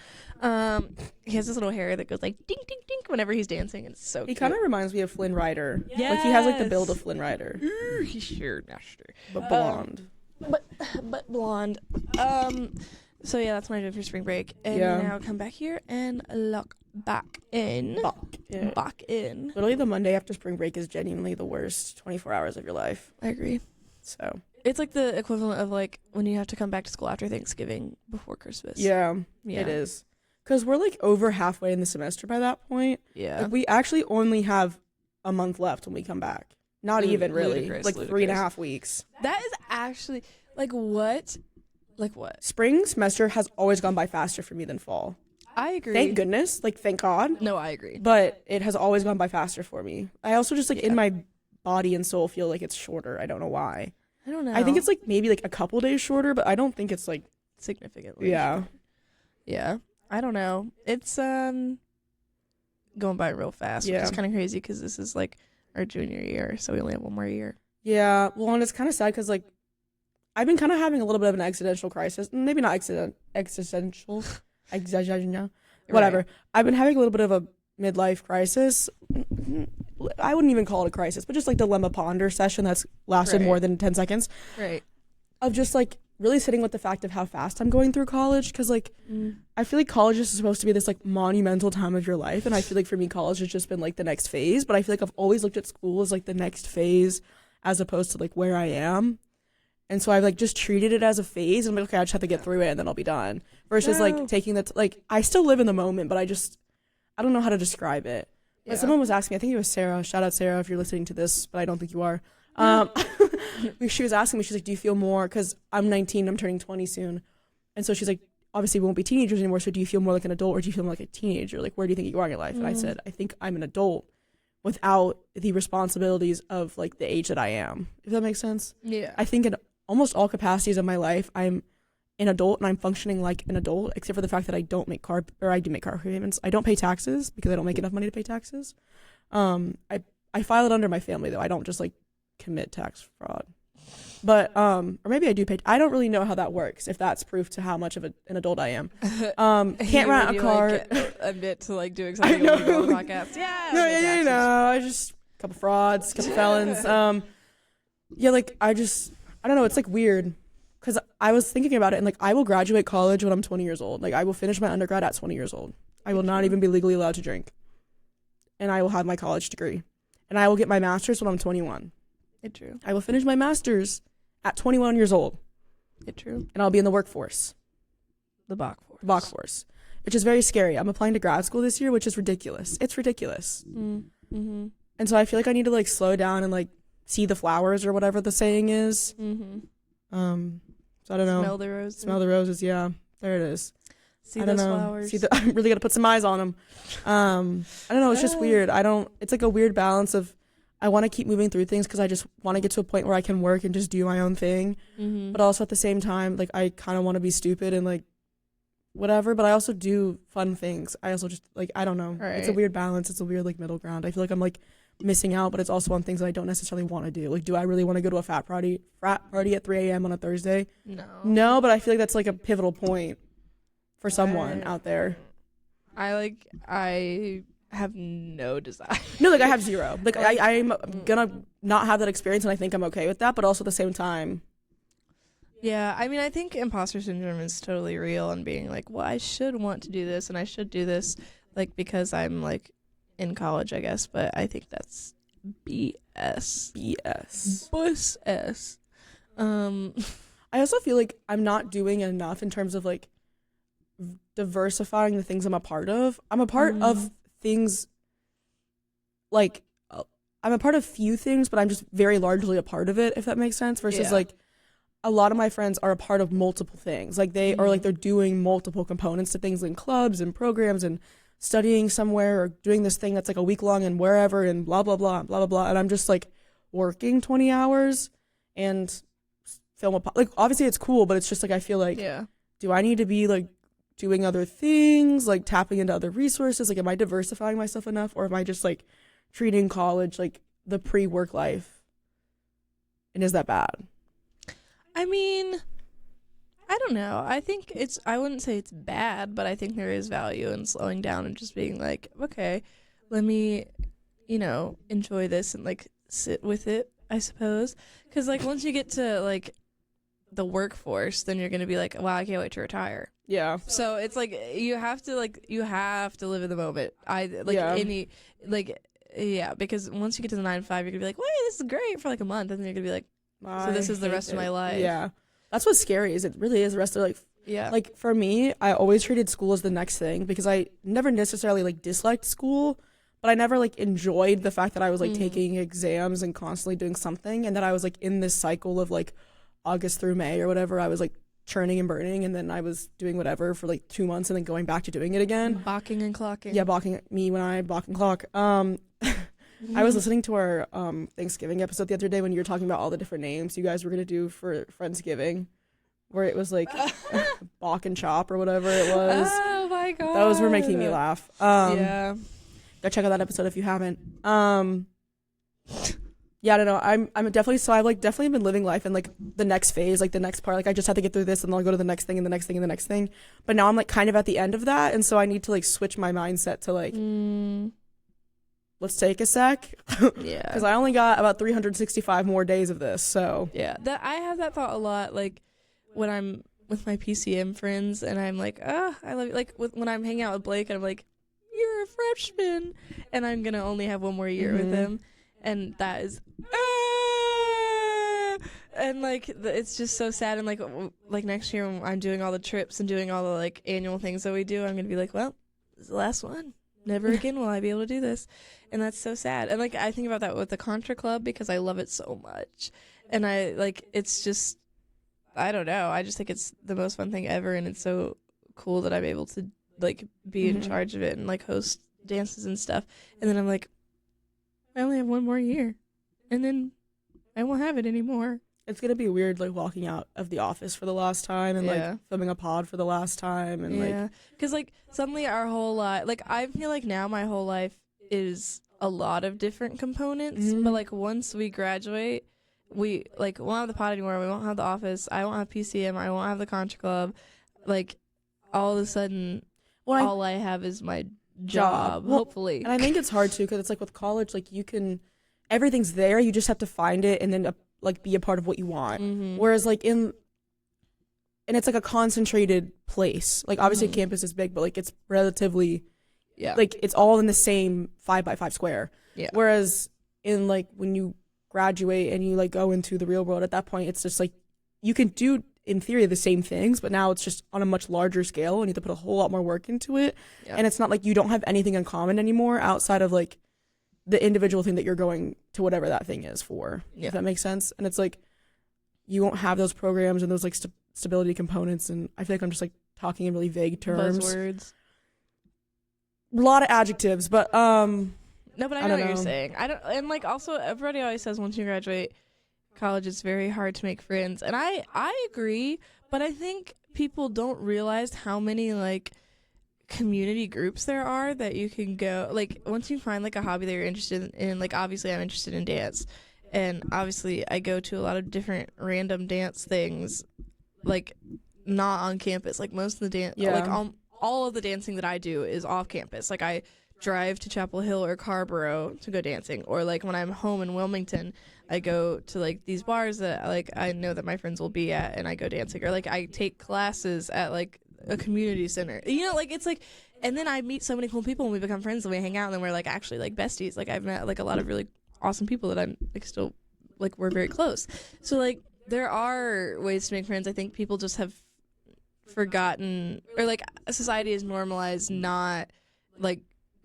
He has this little hair that goes like ding ding ding whenever he's dancing, and it's so He cute. kind of reminds me of Flynn Rider. Yes. Like he has like the build of Flynn Rider, He's sure nasty, but blonde. but blonde. So yeah, that's what I did for spring break, and then I'll come back here and lock back in. Back in. Literally, the Monday after spring break is genuinely the worst 24 hours of your life. I agree. So It's like the equivalent of like when you have to come back to school after Thanksgiving before Christmas. yeah. It is. Because we're like over halfway in the semester by that point. Yeah. Like, we actually only have a month left when we come back. Not even really. Ludicrous, like ludicrous. 3.5 weeks. That is actually like what? Like what? Spring semester has always gone by faster for me than fall. I agree. Thank goodness. Like, thank God. No, I agree. But it has always gone by faster for me. I also just like in my body and soul feel like it's shorter. I don't know why. I don't know. I think it's like maybe like a couple days shorter, but I don't think it's like significantly. yeah. Shorter. Yeah. I don't know. It's going by real fast, which is kind of crazy because this is like our junior year, so we only have one more year. Yeah. Well, and it's kind of sad because like I've been kind of having a little bit of an existential crisis. Maybe not existential. Whatever. Right. I've been having a little bit of a midlife crisis. I wouldn't even call it a crisis, but just like dilemma ponder session that's lasted more than 10 seconds. Right. Of just like really sitting with the fact of how fast I'm going through college. Cause like, I feel like college is supposed to be this like monumental time of your life. And I feel like for me, college has just been like the next phase. But I feel like I've always looked at school as like the next phase as opposed to like where I am. And so I've like just treated it as a phase. And I'm like, okay, I just have to get through it and then I'll be done. Versus like taking that, like, I still live in the moment, but I don't know how to describe it. But someone was asking me, I think it was Sarah. Shout out Sarah if you're listening to this, but I don't think you are. She was asking me, she's like, do you feel more, because I'm 19, I'm turning 20 soon. And so she's like, obviously we won't be teenagers anymore, so do you feel more like an adult or do you feel more like a teenager? Like, where do you think you are in your life? And I said, I think I'm an adult without the responsibilities of like the age that I am, if that makes sense. Yeah. I think in almost all capacities of my life, I'm an adult and I'm functioning like an adult, except for the fact that I do make car payments. I don't pay taxes because I don't make enough money to pay taxes. I file it under my family though. I don't just like commit tax fraud. But or maybe I do pay. I don't really know how that works. If that's proof to how much of an adult I am. Can't rent a car. Like, admit to like doing something illegal on the podcast. Yeah. No, you know, I just a couple frauds, a couple felons. Yeah, like I don't know. It's like weird. Because I was thinking about it, and like I will graduate college when I'm 20 years old. Like I will finish my undergrad at 20 years old. I will not even be legally allowed to drink. And I will have my college degree. And I will get my master's when I'm 21. It's true. I will finish my master's at 21 years old. It's true. And I'll be in the workforce. The Bach force. Bach force. Which is very scary. I'm applying to grad school this year, which is ridiculous. It's ridiculous. Mm-hmm. And so I feel like I need to like slow down and like see the flowers or whatever the saying is. Mm-hmm. So I don't know. Smell the roses. Smell the roses. Yeah, there it is. See I don't those know. flowers. I'm really gonna put some eyes on them. I don't know. It's just weird. It's like a weird balance of I want to keep moving through things because I just want to get to a point where I can work and just do my own thing. Mm-hmm. But also at the same time, like I kind of want to be stupid and like whatever. But I also do fun things. I also just like I don't know. Right. It's a weird balance. It's a weird like middle ground. I feel like I'm like missing out, but it's also on things that I don't necessarily want to do. Like, do I really want to go to a frat party at 3 a.m. on a Thursday? No, but I feel like that's like a pivotal point for someone out there. I have no desire. No, like I have zero. Like I'm gonna not have that experience, and I think I'm okay with that. But also at the same time, yeah. I mean, I think imposter syndrome is totally real, and being like, well, I should want to do this, and I should do this, like because I'm like in college, I guess. But I think that's BS. I also feel like I'm not doing enough in terms of like diversifying the things I'm a part of. I'm a part of things like I'm a part of few things, but I'm just very largely a part of it, if that makes sense. Versus like a lot of my friends are a part of multiple things. Like they are like they're doing multiple components to things in clubs and programs and studying somewhere or doing this thing that's like a week long and wherever and blah blah blah blah blah blah. And I'm just like working 20 hours and film like obviously it's cool, but it's just like I feel like do I need to be like doing other things, like tapping into other resources? Like am I diversifying myself enough, or am I just like treating college like the pre-work life? And is that bad? I mean, I don't know. I think I wouldn't say it's bad, but I think there is value in slowing down and just being like, okay, let me, enjoy this and like sit with it, I suppose. Because like once you get to like the workforce, then you're going to be like, wow, I can't wait to retire. Yeah. So it's like you have to live in the moment. Because once you get to the 9 to 5, you're going to be like, wait, this is great for like a month. And then you're going to be like, so this is the rest of my life. Yeah. That's what's scary, is it really is the rest of life. Yeah. Like for me, I always treated school as the next thing because I never necessarily like disliked school, but I never like enjoyed the fact that I was like taking exams and constantly doing something, and that I was like in this cycle of like August through May or whatever. I was like churning and burning, and then I was doing whatever for like 2 months and then going back to doing it again. Balking and clocking. Yeah, balking me when I balk and clock. I was listening to our Thanksgiving episode the other day when you were talking about all the different names you guys were going to do for Friendsgiving, where it was like balk and chop or whatever it was. Oh my god. Those were making me laugh. Yeah. Go check out that episode if you haven't. Yeah, I don't know. I'm definitely, so I've like definitely been living life in like the next phase, like the next part. Like I just have to get through this and then I'll go to the next thing and the next thing and the next thing. But now I'm like kind of at the end of that, and so I need to like switch my mindset to like let's take a sec. Yeah. Because I only got about 365 more days of this, so. Yeah, that I have that thought a lot, like when I'm with my PCM friends and I'm like, I love you. Like when I'm hanging out with Blake and I'm like, you're a freshman, and I'm gonna only have one more year with him, and that is, and like it's just so sad. And like next year when I'm doing all the trips and doing all the like annual things that we do, I'm gonna be like, well, this is the last one. Never again will I be able to do this. And that's so sad. And like I think about that with the Contra Club because I love it so much. And I like, it's just, I don't know. I just think it's the most fun thing ever, and it's so cool that I'm able to like be in charge of it and like host dances and stuff. And then I'm like, I only have one more year, and then I won't have it anymore. It's gonna be weird, like walking out of the office for the last time and like filming a pod for the last time, and like, because like suddenly our whole life, like I feel like now my whole life is a lot of different components, but like once we graduate, we like won't have the pod anymore. We won't have the office. I won't have PCM. I won't have the Contra Club. Like all of a sudden, all I have is my job. Well, hopefully, and I think it's hard too because it's like with college, like you can, everything's there. You just have to find it and then like be a part of what you want. Whereas like and it's like a concentrated place. Like obviously campus is big, but like it's relatively, like it's all in the same 5x5 square. Yeah. Whereas in like when you graduate and you like go into the real world, at that point it's just like you can do in theory the same things, but now it's just on a much larger scale and you have to put a whole lot more work into it. And it's not like you don't have anything in common anymore outside of like the individual thing that you're going to whatever that thing is for, if that makes sense. And it's like you won't have those programs and those like stability components, and I feel like I'm just like talking in really vague terms. Buzzwords. A lot of adjectives, but no, but I know what you're saying. I don't, and like also everybody always says once you graduate college it's very hard to make friends, and I agree, but I think people don't realize how many like community groups there are that you can go, like once you find like a hobby that you're interested in. Like obviously I'm interested in dance, and obviously I go to a lot of different random dance things, like not on campus. Like most of the dance, like all of the dancing that I do is off campus. Like I drive to Chapel Hill or Carborough to go dancing, or like when I'm home in Wilmington I go to like these bars that like I know that my friends will be at and I go dancing, or like I take classes at like a community center, you know, like it's like, and then I meet so many cool people and we become friends and we hang out and then we're like actually like besties. Like I've met like a lot of really awesome people that I'm like still like we're very close. So like there are ways to make friends. I think people just have forgotten, or like society has normalized not like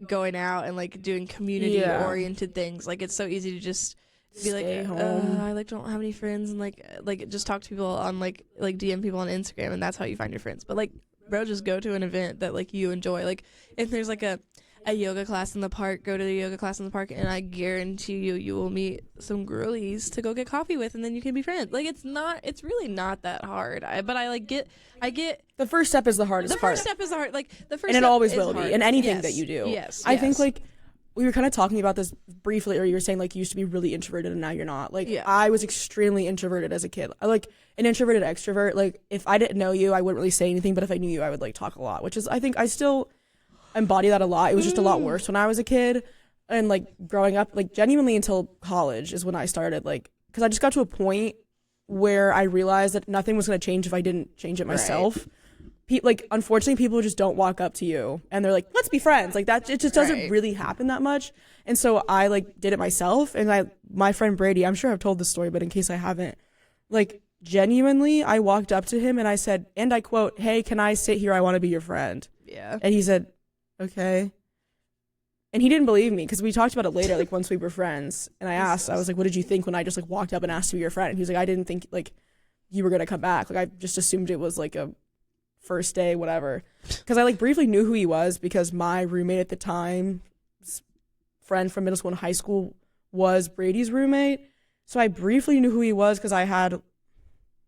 going out and like doing community oriented things. Like it's so easy to just be like, I like don't have any friends, and like just talk to people on like DM people on Instagram, and that's how you find your friends. But like, bro, just go to an event that like you enjoy. Like if there's like a yoga class in the park, go to the yoga class in the park, and I guarantee you will meet some girlies to go get coffee with, and then you can be friends. Like it's really not that hard. I get the first step is the hardest part. The first step is the hard, like the first, and it always will be in anything that you do. Yes, I think like we were kind of talking about this briefly, or you were saying like you used to be really introverted and now you're not. Like I was extremely introverted as a kid. I like an introverted extrovert. Like if I didn't know you, I wouldn't really say anything, but if I knew you, I would like talk a lot, which is I think I still embody that a lot. It was just a lot worse when I was a kid, and like growing up, like genuinely until college is when I started, like because I just got to a point where I realized that nothing was going to change if I didn't change it myself. Right. Like unfortunately people just don't walk up to you and they're like, let's be friends. Like that, it just doesn't really happen that much. And so I like did it myself, and my friend Brady, I'm sure I've told this story, but in case I haven't, like genuinely I walked up to him and I said, and I quote, "Hey, can I sit here? I want to be your friend." Yeah. And he said, "Okay." And he didn't believe me because we talked about it later, like once we were friends, and I asked, I was like, what did you think when I just like walked up and asked to be your friend? And he was like, I didn't think like you were going to come back. Like I just assumed it was like a first day, whatever. Because I like briefly knew who he was because my roommate at the time, friend from middle school and high school, was Brady's roommate. So I briefly knew who he was because I had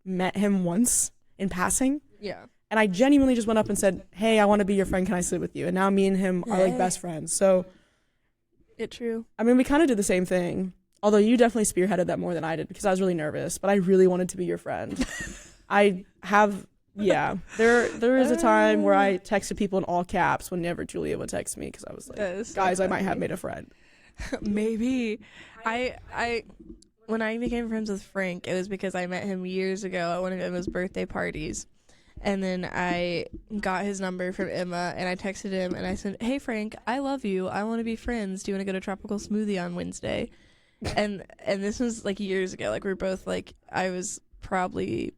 met him once in passing. Yeah. And I genuinely just went up and said, "Hey, I want to be your friend. Can I sit with you?" And now me and him are like best friends. So it's true. I mean, we kind of did the same thing. although you definitely spearheaded that more than I did because I was really nervous, but I really wanted to be your friend. I have, yeah. There is a time where I texted people in all caps whenever Julia would text me because I was like, guys, I might have made a friend. Maybe. I when I became friends with Frank, it was because I met him years ago at one of Emma's birthday parties. And then I got his number from Emma, and I texted him, and I said, hey, Frank, I love you. I want to be friends. Do you want to go to Tropical Smoothie on Wednesday? And this was, like, years ago. Like, we were both, like, I was probably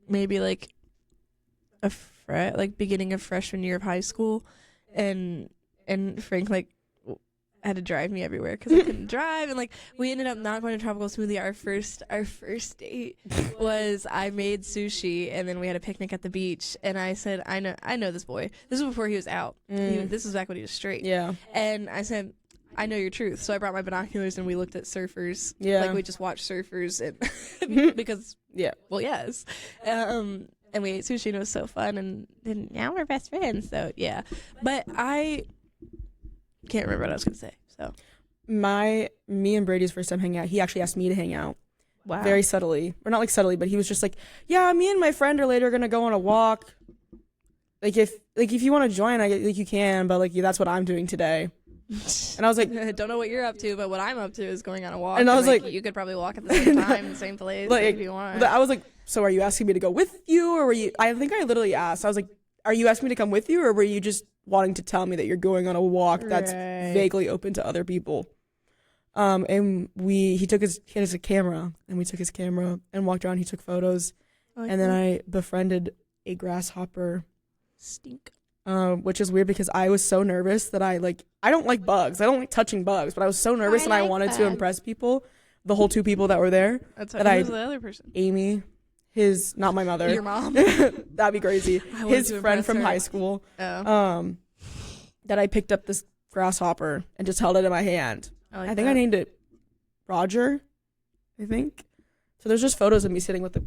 maybe, like, beginning of freshman year of high school. And Frank, like, had to drive me everywhere because I couldn't drive, and like we ended up not going to Tropical Smoothie. Our first date was I made sushi, and then we had a picnic at the beach, and I said, I know this boy. This was before he was out. This was back when he was straight. Yeah. And I said, I know your truth. So I brought my binoculars, and we looked at surfers. Yeah. Like we just watched surfers, and because well, yes. And we ate sushi, and it was so fun, and now we're best friends. So yeah, but I can't remember what I was gonna say. So me and Brady's first time hanging out, he actually asked me to hang out. Wow. Very subtly. Or not like subtly, but he was just like, yeah, me and my friend are later gonna go on a walk. Like if you want to join, you can, but like that's what I'm doing today. And I was like, I don't know what you're up to, but what I'm up to is going on a walk. And I was like, you could probably walk at the same time, the same place, like, if you want. I was like, so are you asking me to go with you, or were you? I think I literally asked. I was like, are you asking me to come with you, or were you just wanting to tell me that you're going on a walk that's vaguely open to other people? And he had his camera, and we took his camera and walked around. He took photos, and then I befriended a grasshopper. Stink. Which is weird because I was so nervous that I don't like bugs. I don't like touching bugs, but I was so nervous and I wanted to impress people. The whole 2 people that were there. Who's the other person? Amy. Not my mother. Your mom? That'd be crazy. His friend from high school. Oh. That I picked up this grasshopper and just held it in my hand. I think I named it Roger, I think. So there's just photos of me sitting with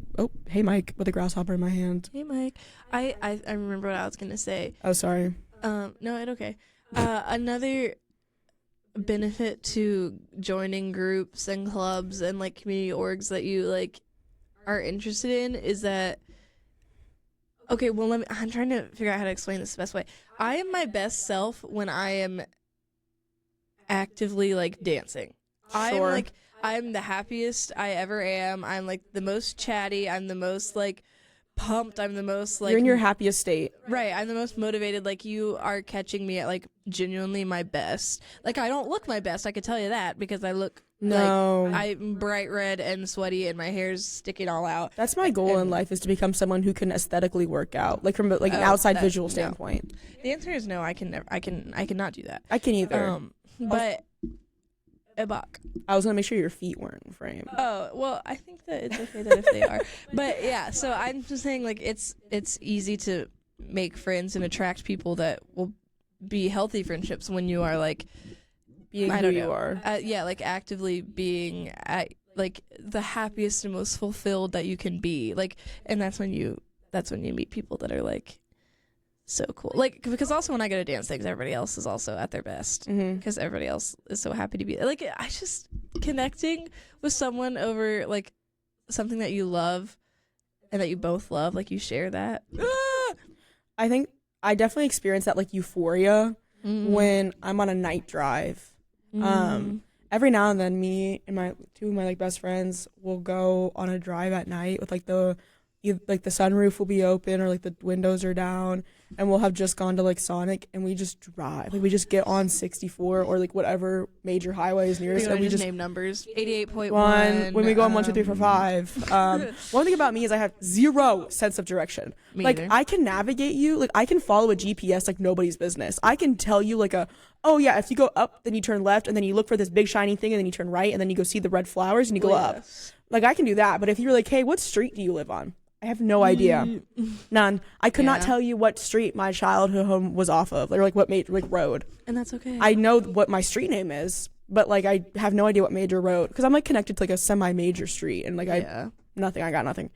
hey Mike, with a grasshopper in my hand. Hey Mike. I remember what I was gonna say. Oh, sorry. No, it's okay. Another benefit to joining groups and clubs and like community orgs that you like are interested in is that I'm trying to figure out how to explain this the best way. I am my best self when I am actively like dancing. Sure. I'm the happiest I ever am. I'm like the most chatty. I'm the most like pumped. I'm the most like, you're in your happiest state. Right. I'm the most motivated. Like you are catching me at like genuinely my best. Like I don't look my best. I could tell you that because I look like I'm bright red and sweaty and my hair's sticking all out. That's my goal in life, is to become someone who can aesthetically work out, like from like an outside visual standpoint. No. The answer is no. I can never. I cannot do that. I can either. But a buck. I was gonna make sure your feet weren't in frame. Oh well, I think that it's okay that if they are. But yeah, so I'm just saying like it's easy to make friends and attract people that will be healthy friendships when you are like being who you are. Yeah, like actively being at like the happiest and most fulfilled that you can be. Like, and that's when you meet people that are like so cool. Like, because also when I go to dance things, everybody else is also at their best because everybody else is so happy to be like. I just connecting with someone over like something that you love and that you both love, like you share that. I think I definitely experience that like euphoria when I'm on a night drive. Every now and then, me and two of my like best friends will go on a drive at night with like the sunroof will be open or like the windows are down, and we'll have just gone to like Sonic, and we just drive. Like we just get on 64 or like whatever major highway is nearest, and we just name numbers. 88.1. When we go on 1, 2, 3, 4, 5. One thing about me is I have zero sense of direction. Me either. I can navigate you. Like I can follow a GPS like nobody's business. I can tell you like if you go up, then you turn left, and then you look for this big shiny thing, and then you turn right, and then you go see the red flowers, and you go up. Like I can do that. But if you're like, hey, what street do you live on? I have no idea. None. I could not tell you what street my childhood home was off of, or like what road. And that's okay. I know what my street name is, but like I have no idea what major road, because I'm like connected to like a semi-major street, and like I got nothing.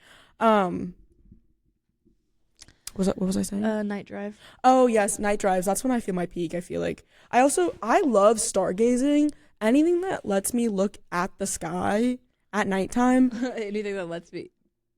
What was I saying? Night drive. Oh yes, night drives. That's when I feel my peak. I feel like I love stargazing, anything that lets me look at the sky at nighttime, anything that lets me,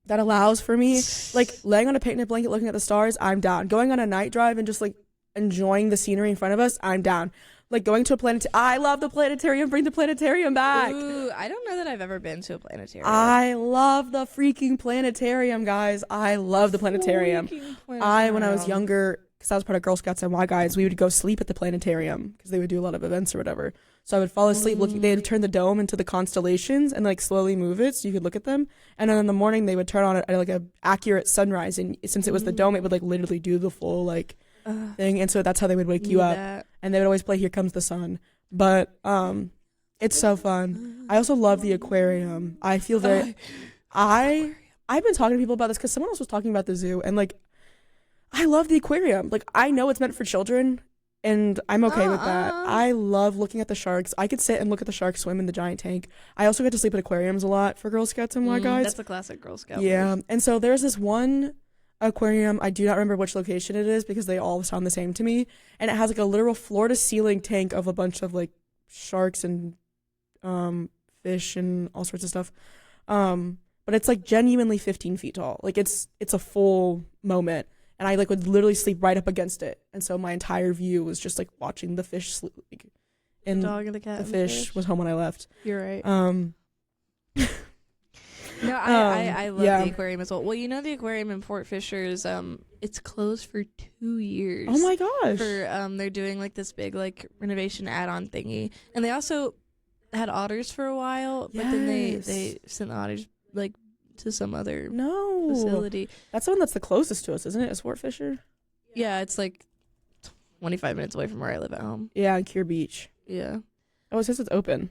that allows for me, like laying on a picnic blanket looking at the stars, I'm down. Going on a night drive and just like enjoying the scenery in front of us, I'm down. Like going to a planetarium. I love the planetarium. Bring the planetarium back. Ooh, I don't know that I've ever been to a planetarium. I love the freaking planetarium, guys. I love the planetarium. When I was younger, because I was part of Girl Scouts and Y Guys, we would go sleep at the planetarium because they would do a lot of events or whatever. So I would fall asleep looking. They'd turn the dome into the constellations and like slowly move it so you could look at them. And then in the morning they would turn on it at like a accurate sunrise. And since it was the dome, it would like literally do the full like thing. And so that's how they would wake you up. And they would always play "Here Comes the Sun." But it's so fun. I also love the aquarium. I feel very. I've been talking to people about this because someone else was talking about the zoo, and like, I love the aquarium. Like, I know it's meant for children, and I'm okay with that. I love looking at the sharks. I could sit and look at the sharks swim in the giant tank. I also get to sleep at aquariums a lot for Girl Scouts and Y Guys. That's a classic Girl Scout. Yeah, and so there's this one aquarium. I do not remember which location it is because they all sound the same to me, and it has like a literal floor to ceiling tank of a bunch of like sharks and fish and all sorts of stuff. But it's like genuinely 15 feet tall. Like it's a full moment. And I like would literally sleep right up against it. And so my entire view was just like watching the fish sleep. Like, and the dog and the cat. The fish was home when I left. You're right. No, I love the aquarium as well. Well, you know the aquarium in Fort Fisher is it's closed for 2 years. Oh my gosh. For they're doing like this big like renovation add-on thingy. And they also had otters for a while, but then they sent the otters like to some other facility. That's the one that's the closest to us, isn't it? Is Fort Fisher? Yeah, it's like 25 minutes away from where I live at home. Yeah, in Cure Beach. Yeah. Oh, it says it's open.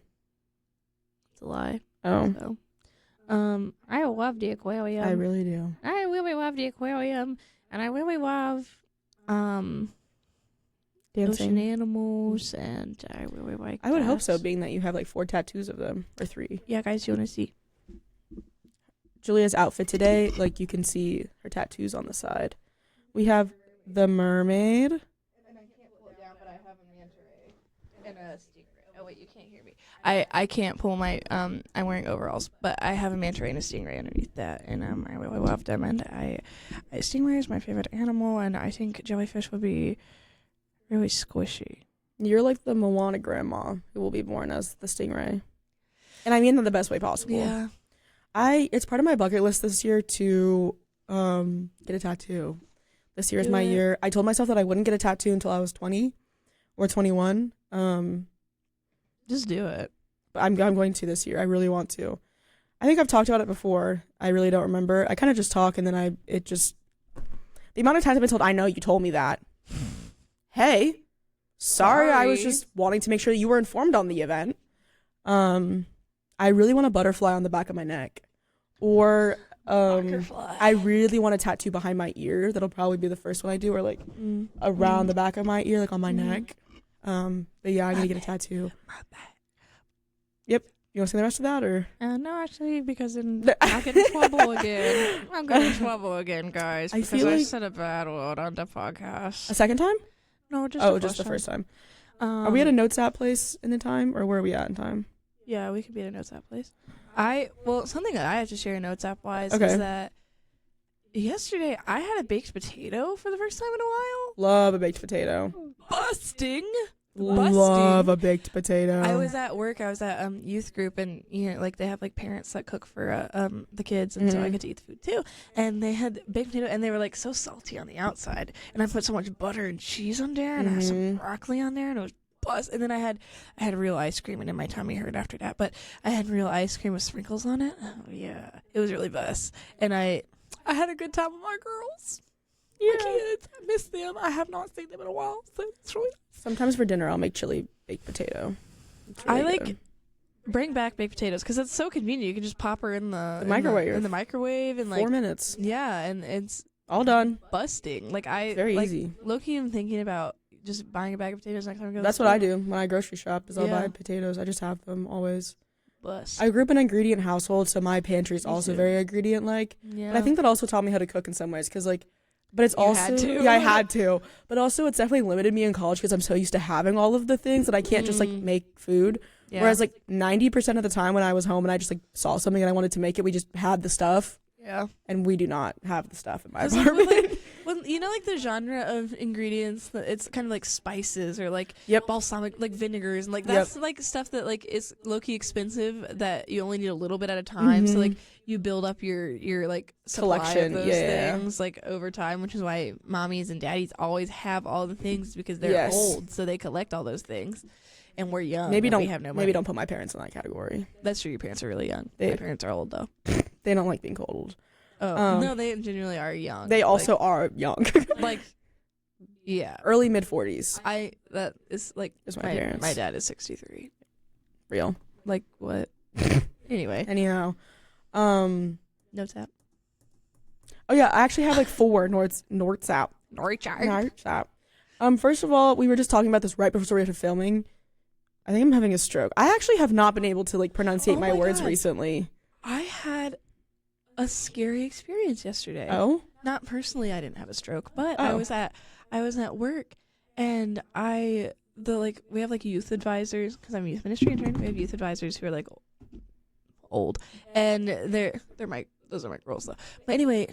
It's a lie. Oh. So. I love the aquarium. I really do. I really love the aquarium, and I really love dancing, ocean animals, and I really like. I would hope so, being that you have like 4 tattoos of them or 3. Yeah, guys, you want to see Julia's outfit today? Like you can see her tattoos on the side. We have the mermaid. And I can't pull it down, but I have a manta ray and a stingray. Oh wait, you can't hear me. I can't pull my I'm wearing overalls, but I have a manta ray and a stingray underneath that, and I really love them. And stingray is my favorite animal, and I think jellyfish would be really squishy. You're like the Moana grandma who will be born as the stingray, and I mean that the best way possible. Yeah. It's part of my bucket list this year to get a tattoo. This year is my year. I told myself that I wouldn't get a tattoo until I was 20 or 21. Just do it. But I'm going to this year. I really want to. I think I've talked about it before. I really don't remember. I kind of just talk, and then the amount of times I've been told, I know you told me that. Hey, sorry. I was just wanting to make sure that you were informed on the event. I really want a butterfly on the back of my neck. Or I really want a tattoo behind my ear. That'll probably be the first one I do, or like around the back of my ear, like on my neck. But yeah, I'm gonna get a tattoo. Yep. You want to say the rest of that, or? No, actually, because I'll get in trouble again. I'll get in trouble again, guys. Because I said a bad word on the podcast. A second time? No, just the first time. Are we at a Notes app place in the time, or where are we at in time? Yeah, we could be at a Notes app place. Something that I have to share Notes app wise is that yesterday I had a baked potato for the first time in a while. Love a baked potato. Busting. Love a baked potato. I was at work. I was at youth group, and like they have like parents that cook for the kids, and so I get to eat the food too. And they had baked potato, and they were like so salty on the outside. And I put so much butter and cheese on there, and I had some broccoli on there, and it was bust. And then I had real ice cream, and then my tummy hurt after that. But I had real ice cream with sprinkles on it. Oh yeah, it was really bust. And I had a good time with my girls. Yeah. My kids, I miss them. I have not seen them in a while, so it's really nice. Sometimes for dinner, I'll make chili baked potato. Really good. Bring back baked potatoes because it's so convenient. You can just pop her in the microwave. In the microwave in 4 minutes. Yeah, and it's all done. Busting. Very easy. Low-key, I'm thinking about just buying a bag of potatoes next time I go. That's what I do when I grocery shop. I'll buy potatoes. I just have them always. Bust. I grew up in an ingredient household, so my pantry is also very ingredient-like. Yeah. But I think that also taught me how to cook in some ways because But it's I had to. But also, it's definitely limited me in college because I'm so used to having all of the things that I can't just make food. Yeah. Whereas like 90% of the time when I was home and I just like saw something and I wanted to make it, we just had the stuff. Yeah. And we do not have the stuff in my 'Cause, apartment. like, well, you know, like the genre of ingredients, that it's kind of like spices or like balsamic, like vinegars, and like that's like stuff that like is low key expensive that you only need a little bit at a time. So like you build up your like supply collection of those things like over time, which is why mommies and daddies always have all the things because they're old, so they collect all those things. And we're young. Maybe we have no money. Maybe don't put my parents in that category. That's true. Your parents are really young. My parents are old though. They don't like being called old. Oh no, they genuinely are young. They also are young. Like, yeah, early mid 40s. That is like my parents. My dad is 63. Real. Like what? Anyway. Anyhow, no tap. Oh yeah, I actually have like 4 Norths out. First of all, we were just talking about this right before we started filming. I think I'm having a stroke. I actually have not been able to like pronunciate my words recently. I had a scary experience yesterday. Oh? Not personally, I didn't have a stroke, but I was at work, and we have like youth advisors because I'm a youth ministry intern. We have youth advisors who are like old, and those are my girls though. But anyway,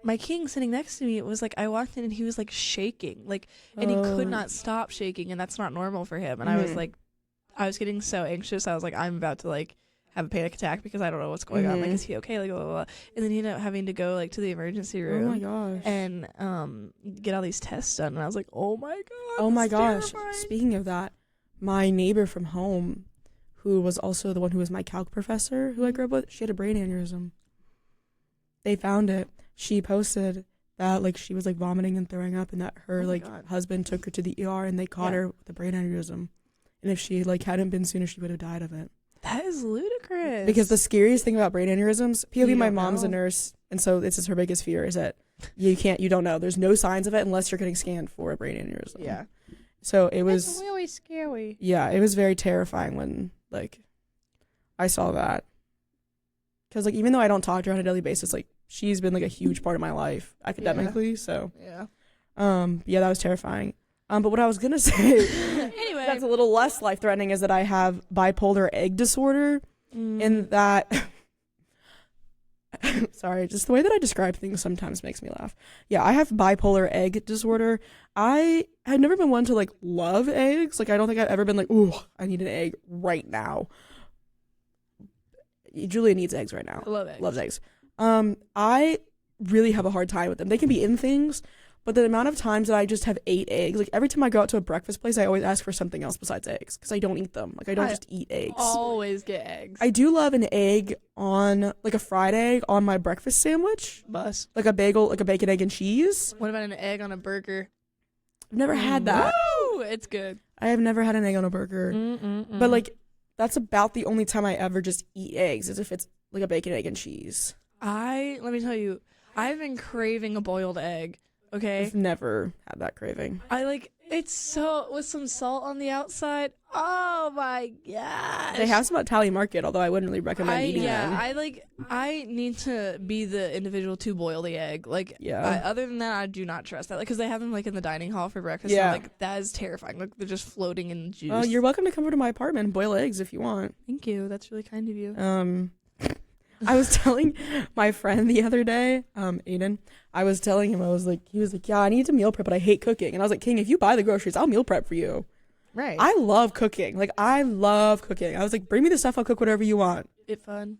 my king sitting next to me, it was like I walked in and he was like shaking, like, and he could not stop shaking, and that's not normal for him. And I was like, I was getting so anxious. I was like, I'm about to like have a panic attack because I don't know what's going on. Like, is he okay? Like, blah, blah, blah. And then he ended up having to go like to the emergency room. Oh my gosh. And get all these tests done. And I was like, oh my god. Oh my gosh. Terrifying. Speaking of that, my neighbor from home, who was also the one who was my calc professor, who I grew up with, she had a brain aneurysm. They found it. She posted that like she was like vomiting and throwing up, and that her husband took her to the ER and they caught her with a brain aneurysm. And if she like hadn't been sooner, she would have died of it. That is ludicrous. Because the scariest thing about brain aneurysms, POV, my mom's a nurse, and so this is her biggest fear, is that you don't know. There's no signs of it unless you're getting scanned for a brain aneurysm. Yeah. So it was... It's really scary. Yeah, it was very terrifying when, like, I saw that. Because, like, even though I don't talk to her on a daily basis, like, she's been, like, a huge part of my life academically, so... Yeah. Yeah, that was terrifying. But what I was going to say... Anyway. That's a little less life-threatening is that I have bipolar egg disorder, in that... Sorry, just the way that I describe things sometimes makes me laugh. Yeah, I have bipolar egg disorder. I have never been one to, like, love eggs. Like, I don't think I've ever been like, ooh, I need an egg right now. Julia needs eggs right now. I love eggs. Loves eggs. I really have a hard time with them. They can be in things, but the amount of times that I just have 8 eggs, like every time I go out to a breakfast place, I always ask for something else besides eggs because I don't eat them. Like I don't just eat eggs. Always get eggs. I do love an egg on, like a fried egg on my breakfast sandwich. Bus. Like a bagel, like a bacon, egg, and cheese. What about an egg on a burger? I've never had that. Woo! It's good. I have never had an egg on a burger. But like that's about the only time I ever just eat eggs, is if it's like a bacon, egg, and cheese. Let me tell you, I've been craving a boiled egg. Okay. I've never had that craving. It's so, with some salt on the outside. Oh my gosh. They have some at Tally Market, although I wouldn't really recommend eating them. I need to be the individual to boil the egg. Like, other than that, I do not trust that. Like, because they have them like in the dining hall for breakfast. Yeah. And, like, that is terrifying. Like, they're just floating in juice. Oh, you're welcome to come over to my apartment and boil eggs if you want. Thank you. That's really kind of you. I was telling my friend the other day, Aiden, I was telling him, he was like, yeah, I need to meal prep, but I hate cooking. And I was like, King, if you buy the groceries, I'll meal prep for you. Right. I love cooking. Like, I love cooking. I was like, bring me the stuff, I'll cook whatever you want. It's fun.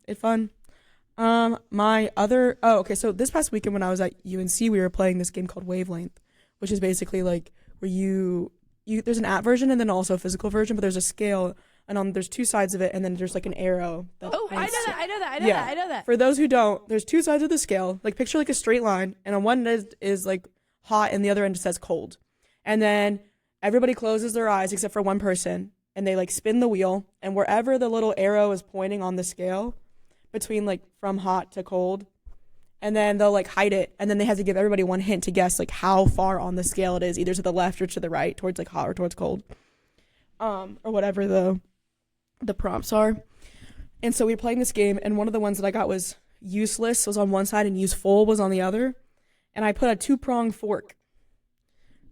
Okay, so this past weekend when I was at UNC, we were playing this game called Wavelength, which is basically like where there's an app version and then also a physical version, but there's a scale, and there's 2 sides of it, and then there's like an arrow. I know that. For those who don't, there's 2 sides of the scale. Like picture like a straight line, and on one end is like hot, and the other end says cold. And then everybody closes their eyes except for one person, and they like spin the wheel, and wherever the little arrow is pointing on the scale, between like from hot to cold, and then they'll like hide it, and then they have to give everybody one hint to guess like how far on the scale it is, either to the left or to the right, towards like hot or towards cold, or whatever the prompts are. And so we were playing this game, and one of the ones that I got was useless was on one side and useful was on the other, and I put a 2-pronged fork.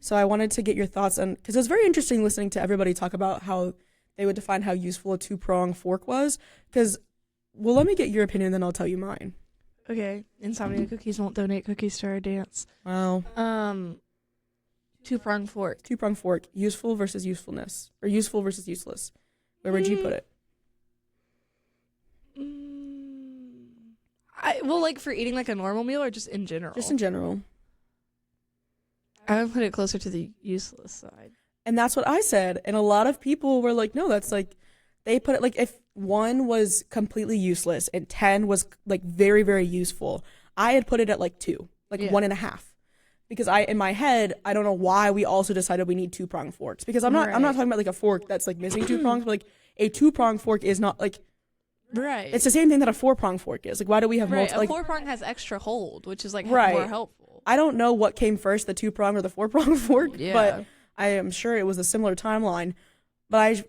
So I wanted to get your thoughts on, because it was very interesting listening to everybody talk about how they would define how useful a 2-prong fork was. Because, well, let me get your opinion, then I'll tell you mine. Okay, Insomnia Cookies won't donate cookies to our dance. Wow. 2-prong fork. 2-prong fork, useful versus usefulness, or useful versus useless. Where would you put it? Well, like for eating like a normal meal or just in general? Just in general. I would put it closer to the useless side. And that's what I said. And a lot of people were like, no, that's like, they put it like if 1 was completely useless and 10 was like very, very useful, I had put it at like 2, like 1.5. Because in my head, I don't know why we also decided we need 2-prong forks. Because I'm not talking about like a fork that's like missing 2 prongs, but like a 2-prong fork is not like, right. It's the same thing that a 4-prong fork is. Like, why do we have multiple? A 4-prong has extra hold, which is like more helpful. I don't know what came first, the 2-prong or the 4-prong fork, but I am sure it was a similar timeline. But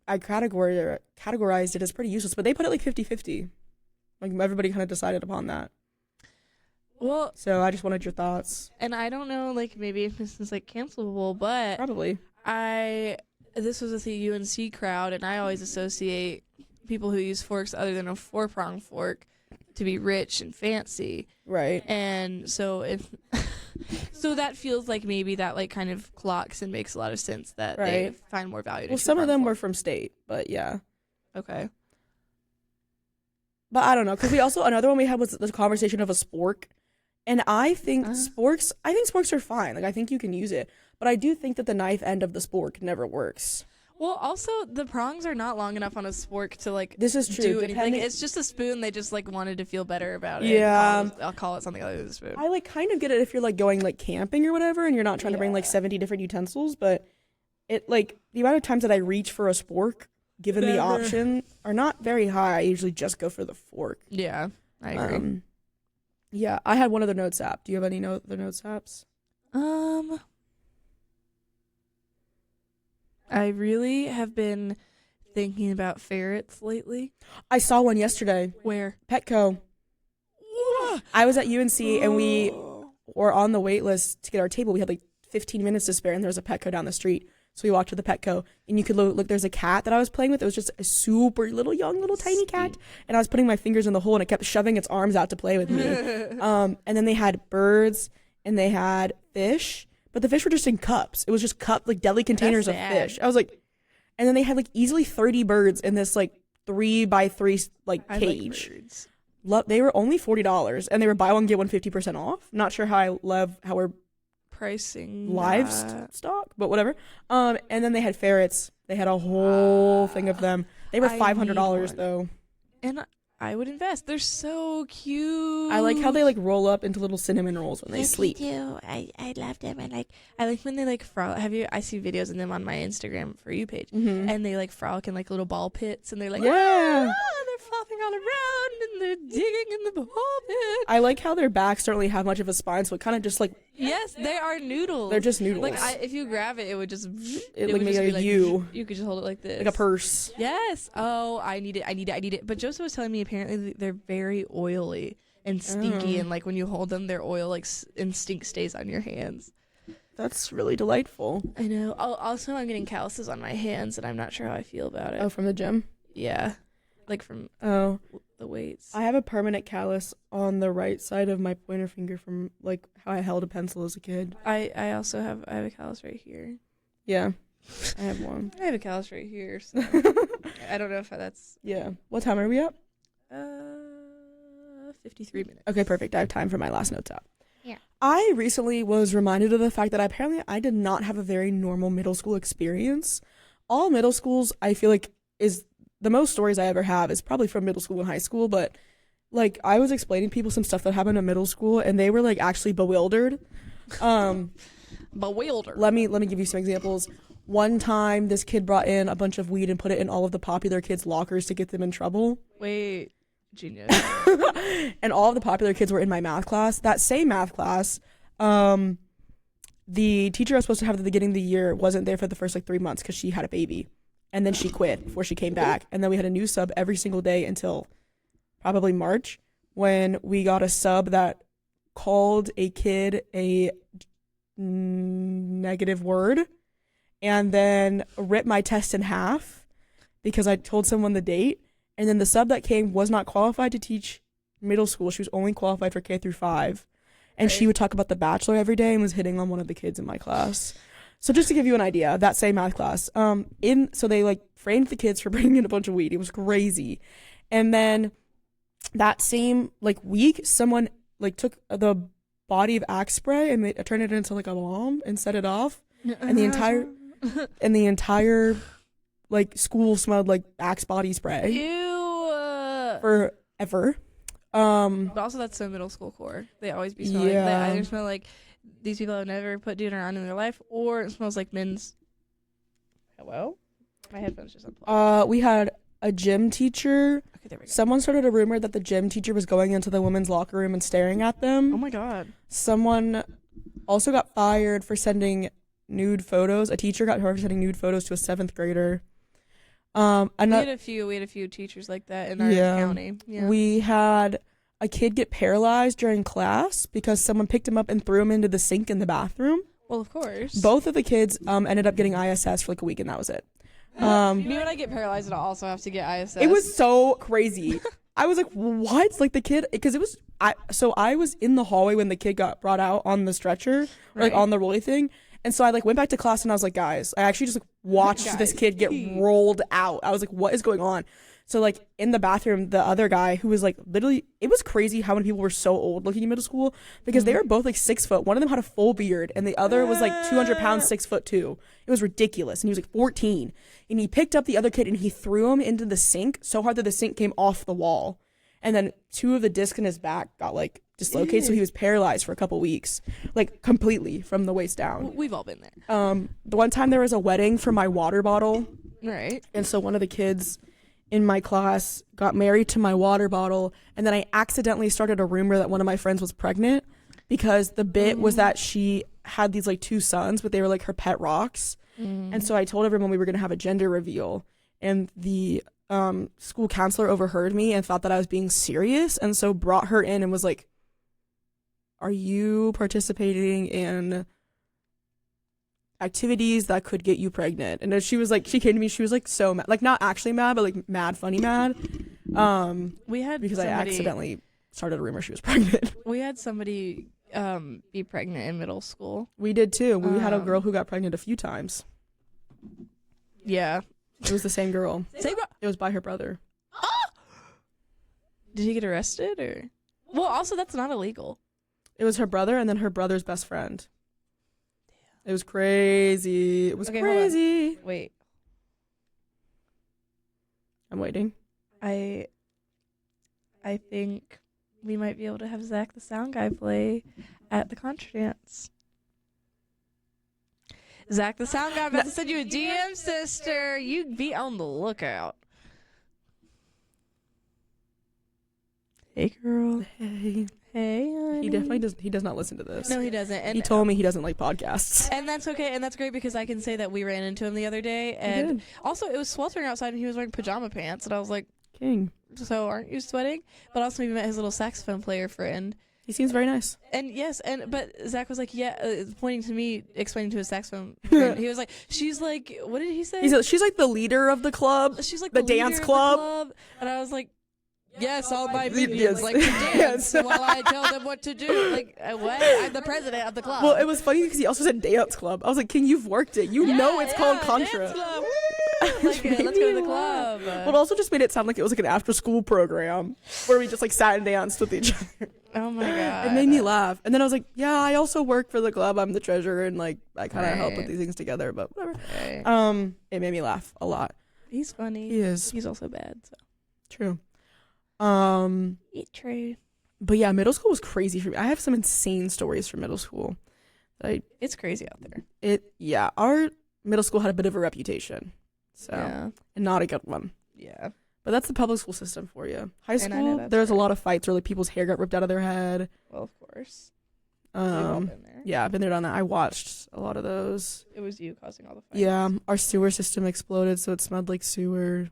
I categorized it as pretty useless. But they put it like 50-50. Like everybody kind of decided upon that. Well, so I just wanted your thoughts. And I don't know, like maybe if this is like cancelable, but probably this was with the UNC crowd, and I always associate people who use forks other than a 4-prong fork to be rich and fancy, right? And so so that feels like maybe that like kind of clocks and makes a lot of sense that they find more value. Well, some of them were from state, but yeah, okay. But I don't know, because we also another one we had was the conversation of a spork, and I think sporks are fine. Like I think you can use it, but I do think that the knife end of the spork never works. Well, also the prongs are not long enough on a spork to like. This is true. Do anything. Like, it's just a spoon. They just like wanted to feel better about it. Yeah, I'll call it something other than a spoon. I like kind of get it if you're like going like camping or whatever, and you're not trying to bring like 70 different utensils. But it like the amount of times that I reach for a spork, given the option, are not very high. I usually just go for the fork. Yeah, I agree. Yeah, I had one other notes app. Do you have any other notes apps? I really have been thinking about ferrets lately. I saw one yesterday. Where? Petco. I was at UNC and we were on the wait list to get our table. We had like 15 minutes to spare and there was a Petco down the street. So we walked to the Petco and you could look, there's a cat that I was playing with. It was just a super little tiny cat. And I was putting my fingers in the hole and it kept shoving its arms out to play with me. And then they had birds and they had fish. But the fish were just in cups. It was just like deli containers of fish. I was like, and then they had like easily 30 birds in this like 3x3 like cage. They were only $40 and they were buy one get one 50% off. Not sure how we're pricing livestock, but whatever. And then they had ferrets. They had a whole thing of them. They were $500 though. And I would invest. They're so cute. I like how they like roll up into little cinnamon rolls when they sleep. They do. I love them. And I like when they like frolic. I see videos of them on my Instagram For You page, and they like frolic in like little ball pits, and they're like they're flopping all around and they're digging in the ball pit. I like how their backs don't really have much of a spine, so it kind of just like they are noodles. They're just noodles. Like if you grab it, it would just it would make a U. You could just hold it like this, like a purse. Yes. Oh, I need it. But Joseph was telling me apparently they're very oily and stinky, and like when you hold them, their oil like and stink stays on your hands. That's really delightful. I know. Also, I'm getting calluses on my hands, and I'm not sure how I feel about it. Oh, from the gym? Yeah. Like from the weights. I have a permanent callus on the right side of my pointer finger from like how I held a pencil as a kid. I also have a callus right here. Yeah, I have one. I have a callus right here. So I don't know if that's. Yeah. What time are we up? 53 minutes. Okay, perfect. I have time for my last notes app. Yeah. I recently was reminded of the fact that apparently I did not have a very normal middle school experience. All middle schools, I feel like, is the most stories I ever have is probably from middle school and high school, but like I was explaining to people some stuff that happened in middle school and they were like actually bewildered. Bewildered. Let me give you some examples. One time this kid brought in a bunch of weed and put it in all of the popular kids' lockers to get them in trouble. Wait, genius. And all of the popular kids were in my math class. That same math class, the teacher I was supposed to have at the beginning of the year wasn't there for the first like 3 months because she had a baby. And then she quit before she came back. And then we had a new sub every single day until probably March, when we got a sub that called a kid a negative word and then ripped my test in half because I told someone the date, and then the sub that came was not qualified to teach middle school. She was only qualified for K through 5. And she would talk about The Bachelor every day and was hitting on one of the kids in my class. So just to give you an idea, that same math class, so they like framed the kids for bringing in a bunch of weed. It was crazy. And then that same like week, someone like took the body of Axe spray and they turned it into like a bomb and set it off. And the entire like school smelled like Axe body spray. Ew. Forever. But also that's so middle school core. They always be smelling. Yeah. They either smell like these people have never put deodorant in their life, or it smells like men's. Hello? My headphones just unplugged. We had a gym teacher. Okay, there we go. Someone started a rumor that the gym teacher was going into the women's locker room and staring at them. Oh my god. Someone also got fired for sending nude photos. A teacher got fired for sending nude photos to a 7th grader. We had a few teachers like that in our county. Yeah. We had a kid get paralyzed during class because someone picked him up and threw him into the sink in the bathroom. Well, of course. Both of the kids ended up getting ISS for like a week, and that was it. Me, when I get paralyzed, I'll also have to get ISS. It was so crazy. I was like, what? Like the kid, because it was, I was in the hallway when the kid got brought out on the stretcher, or like on the rolly thing. And so I like went back to class and I was like, guys, I actually just like watched this kid get rolled out. I was like, what is going on? So like in the bathroom, the other guy who was like literally, it was crazy how many people were so old looking in middle school because they were both like 6 foot. One of them had a full beard and the other was like 200 pounds, 6 foot 2. It was ridiculous. And he was like 14 and he picked up the other kid and he threw him into the sink so hard that the sink came off the wall. And then 2 of the discs in his back got like dislocated. So he was paralyzed for a couple weeks, like completely from the waist down. We've all been there. The one time there was a wedding for my water bottle. Right. And so one of the kids in my class got married to my water bottle, and then I accidentally started a rumor that one of my friends was pregnant because the bit was that she had these like 2 sons, but they were like her pet rocks. And so I told everyone we were going to have a gender reveal, and the school counselor overheard me and thought that I was being serious, and so brought her in and was like, are you participating in activities that could get you pregnant? And she was like, she came to me, she was like so mad, like not actually mad, but like mad funny mad, we had because I accidentally started a rumor she was pregnant. We had somebody be pregnant in middle school. We did too. We had a girl who got pregnant a few times. Yeah, it was the same girl. Same girl. It was by her brother. Did he get arrested or? Well, also that's not illegal. It was her brother and then her brother's best friend. It was crazy. It was crazy. Wait. I'm waiting. I think we might be able to have Zach the sound guy play at the contra dance. Zach the sound guy, I'm about to send you a DM, sister. You be on the lookout. Hey, girl. Hey. Hey, honey. He does not listen to this. No, he doesn't. And he told me he doesn't like podcasts. And that's okay, and that's great because I can say that we ran into him the other day, and also it was sweltering outside, and he was wearing pajama pants, and I was like, King. So aren't you sweating? But also we met his little saxophone player friend. He seems very nice. And yes, but Zach was like, pointing to me, explaining to his saxophone friend. He was like, she's like, what did he say? She's like the leader of the club. She's like the dance club. And I was like, yes, all my minions like to dance while I tell them what to do. Like, what? I'm the president of the club. Well, it was funny because he also said dance club. I was like, King, you've worked it. You know it's called Contra. Dance club. Like, let's go to the club. Well, it also just made it sound like it was like an after-school program where we just like sat and danced with each other. Oh my god! It made me laugh, and then I was like, "Yeah, I also work for the club. I'm the treasurer, and like I kind of help put these things together." But whatever. Right. It made me laugh a lot. He's funny. He is. He's also bad. So true. Eat true. But yeah, middle school was crazy for me. I have some insane stories from middle school. It's crazy out there. Our middle school had a bit of a reputation, so and not a good one. Yeah. But that's the public school system for you. High school, there's a lot of fights where like people's hair got ripped out of their head. Well, of course. Yeah, I've been there, done that. I watched a lot of those. It was you causing all the fights. Yeah, our sewer system exploded, so it smelled like sewage.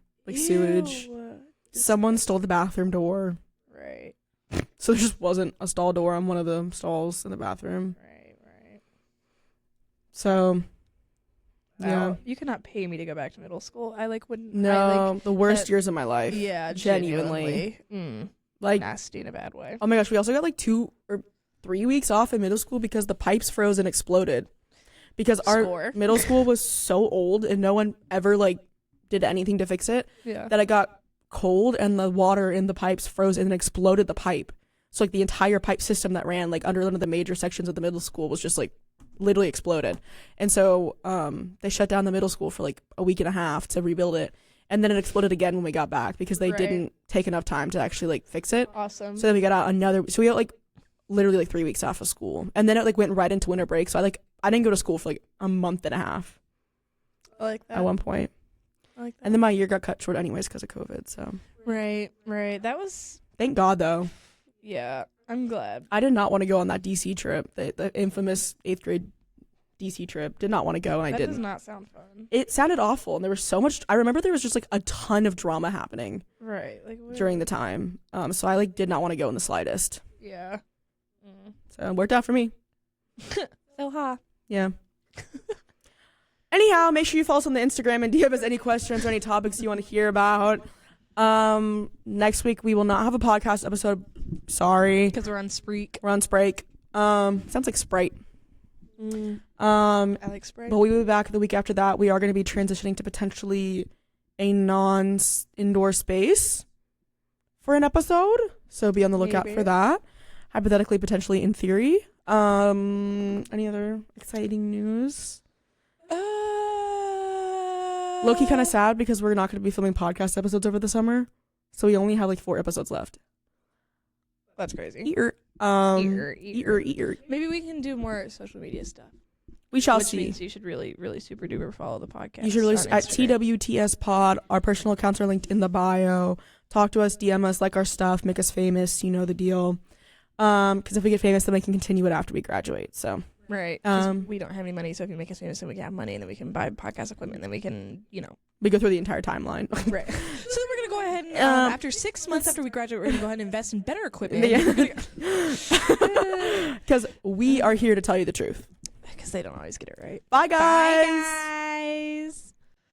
Someone stole the bathroom door. Right. So there just wasn't a stall door on one of the stalls in the bathroom. Right. So out. You could not pay me to go back to middle school. I wouldn't. No, the worst years of my life. Yeah, genuinely. Nasty in a bad way. Oh my gosh, we also got 2 or 3 weeks off in middle school because the pipes froze and exploded. Because our middle school was so old and no one ever did anything to fix it. Yeah. That it got cold and the water in the pipes froze and exploded the pipe. So the entire pipe system that ran under one of the major sections of the middle school was just literally exploded. And so they shut down the middle school for a week and a half to rebuild it. And then it exploded again when we got back because they didn't take enough time to actually fix it. Awesome. So then we got out so we got literally 3 weeks off of school. And then it went right into winter break. So I didn't go to school for a month and a half. I like that. At one point. I like that. And then my year got cut short anyways because of COVID. So Right. That was... Thank God though. Yeah, I'm glad. I did not want to go on that DC trip, the infamous 8th grade DC trip. Did not want to go, and I didn't. That does not sound fun. It sounded awful, and there was so much. I remember there was just a ton of drama happening. Right, during the time. So I did not want to go in the slightest. Yeah. So it worked out for me. So ha. Yeah. Anyhow, make sure you follow us on the Instagram and DM us any questions or any topics you want to hear about. Next week we will not have a podcast episode. Sorry. Because we're on Spreak. We're on Sprake. Sounds like Sprite. I like Sprite. But we will be back the week after that. We are going to be transitioning to potentially a non-indoor space for an episode. So be on the lookout for that. Hypothetically, potentially, in theory. Any other exciting news? Low-key kind of sad because we're not going to be filming podcast episodes over the summer. So we only have 4 episodes left. That's crazy. Ear. Maybe we can do more social media stuff. We shall Which see. Means you should really, really super duper follow the podcast. You should really at TWTS Pod. Our personal accounts are linked in the bio. Talk to us, DM us, like our stuff, make us famous. You know the deal. Because if we get famous, then we can continue it after we graduate. So right. We don't have any money, so if you make us famous, then we can have money, and then we can buy podcast equipment, then we can, we go through the entire timeline. Right. So then we're gonna go ahead and after 6 months after we graduate, we're gonna go ahead and invest in better equipment. Because we are here to tell you the truth. Because they don't always get it right. Bye, guys. Bye, guys.